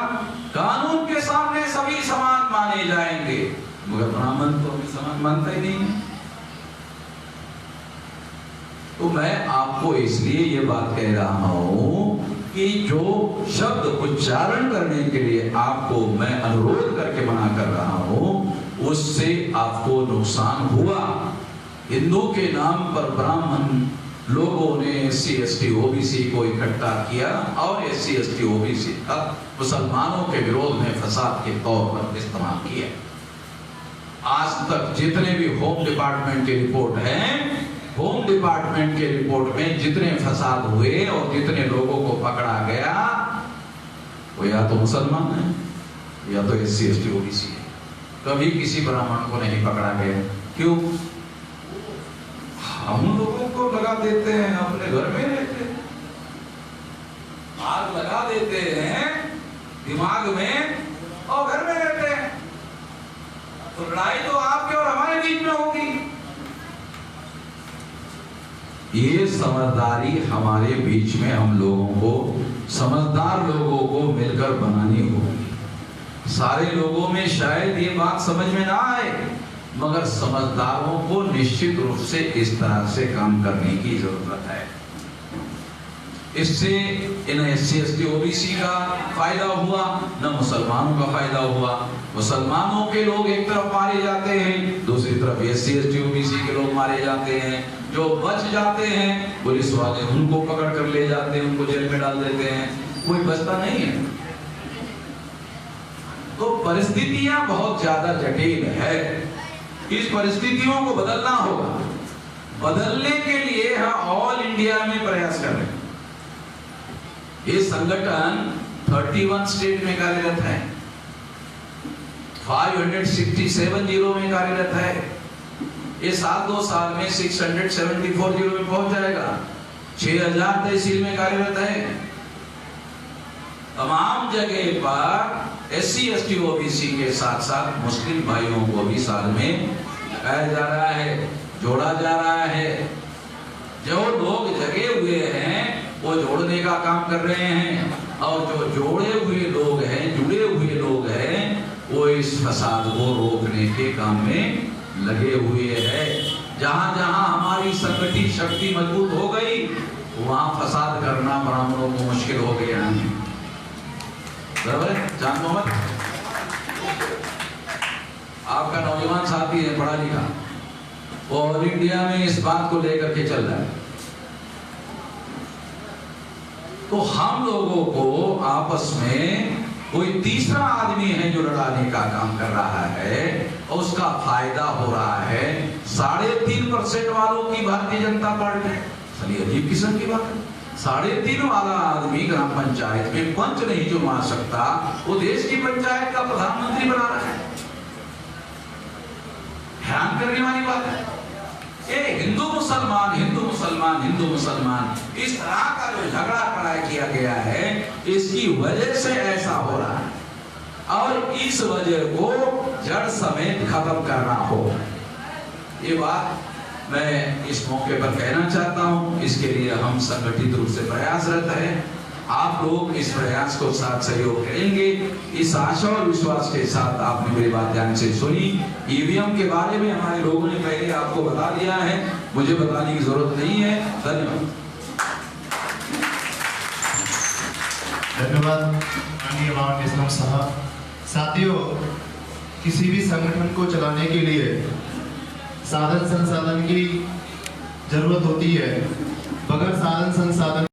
कानून के सामने सभी समान माने जाएंगे, मगर ब्राह्मण तो अभी समान मानता ही नहीं है। तो मैं आपको इसलिए ये बात कह रहा हूं कि जो शब्द उच्चारण करने के लिए आपको मैं अनुरोध करके मना कर रहा हूं, उससे आपको नुकसान हुआ। हिंदू के नाम पर ब्राह्मण लोगों ने SC ST OBC को इकट्ठा किया और SC ST OBC का मुसलमानों के विरोध में फसाद के तौर पर इस्तेमाल किया। आज तक जितने भी होम डिपार्टमेंट की रिपोर्ट है, होम डिपार्टमेंट के रिपोर्ट में जितने फसाद हुए और जितने लोगों को पकड़ा गया, वो या तो मुसलमान है या तो SC ST OBC है। कभी किसी ब्राह्मण को नहीं पकड़ा गया। क्यों? हम लोगों को लगा देते हैं, अपने घर में रहते हैं, आग लगा देते हैं दिमाग में और घर में रहते हैं। तो लड़ाई तो आपके और हमारे बीच में होगी। ये समझदारी हमारे बीच में हम लोगों को, समझदार लोगों को मिलकर बनानी होगी। सारे लोगों में शायद ये बात समझ में ना आए, मगर समझदारों को निश्चित रूप से इस तरह से काम करने की जरूरत है। इससे इन SC ST OBC का फायदा हुआ, न मुसलमानों का फायदा हुआ। मुसलमानों के लोग एक तरफ मारे जाते हैं, दूसरी तरफ SC ST OBC के लोग मारे जाते हैं। जो बच जाते हैं पुलिस वाले उनको पकड़ कर ले जाते हैं, उनको जेल में डाल देते हैं, कोई बचता नहीं है। तो परिस्थितियां बहुत ज्यादा जटिल है। इस परिस्थितियों को बदलना होगा। बदलने के लिए हम ऑल इंडिया में प्रयास कर रहे हैं। ये संगठन 31 स्टेट में कार्यरत है, 567 जिलों में कार्यरत है। ये 2 साल में 674 जिलों में पहुंच जाएगा। 6000 तहसील में कार्यरत है। तमाम जगह पर SC ST OBC के साथ साथ मुस्लिम भाइयों को भी साल में लगाया जा रहा है, जोड़ा जा रहा है। जो लोग जगे हुए हैं वो जोड़ने का काम कर रहे हैं, और जो जोड़े हुए लोग हैं, जुड़े हुए लोग हैं, वो इस फसाद को रोकने के काम में लगे हुए हैं। जहां जहां हमारी संगठित शक्ति मजबूत हो गई, वहां फसाद करना ब्राह्मणों को मुश्किल हो गया है। बराबर है? जान मोहम्मद आपका नौजवान साथी है, पढ़ा लिखा, वो ऑल इंडिया में इस बात को लेकर के चल रहा है। तो हम लोगों को आपस में कोई तीसरा आदमी है जो लड़ाने का काम कर रहा है और उसका फायदा हो रहा है 3.5% वालों की भारतीय जनता पार्टी। चलिए अजीब किस्म की बात है। 3.5 वाला आदमी ग्राम पंचायत में पंच नहीं जो मार सकता, वो देश की पंचायत का प्रधानमंत्री बना रहा है। हैरान करने वाली बात है। ये हिंदू मुसलमान हिंदू मुसलमान हिंदू मुसलमान इस तरह का जो झगड़ा खड़ा किया गया है, इसकी वजह से ऐसा हो रहा है और इस वजह को जड़ समेत खत्म करना हो। ये बात मैं इस मौके पर कहना चाहता हूं। इसके लिए हम संगठित रूप से प्रयासरत हैं। आप लोग इस प्रयास को साथ सहयोग करेंगे, इस आशा और विश्वास के साथ आपने मेरी बात ध्यान से सुनी। ईवीएम के बारे में हमारे लोगों ने पहले आपको बता दिया है, मुझे बताने की जरूरत नहीं है। धन्यवाद। धन्यवाद माननीय महान इस्लाम साहब। साथियों, किसी भी संगठन को चलाने के लिए साधन संसाधन की जरूरत होती है। बगैर साधन संसाधन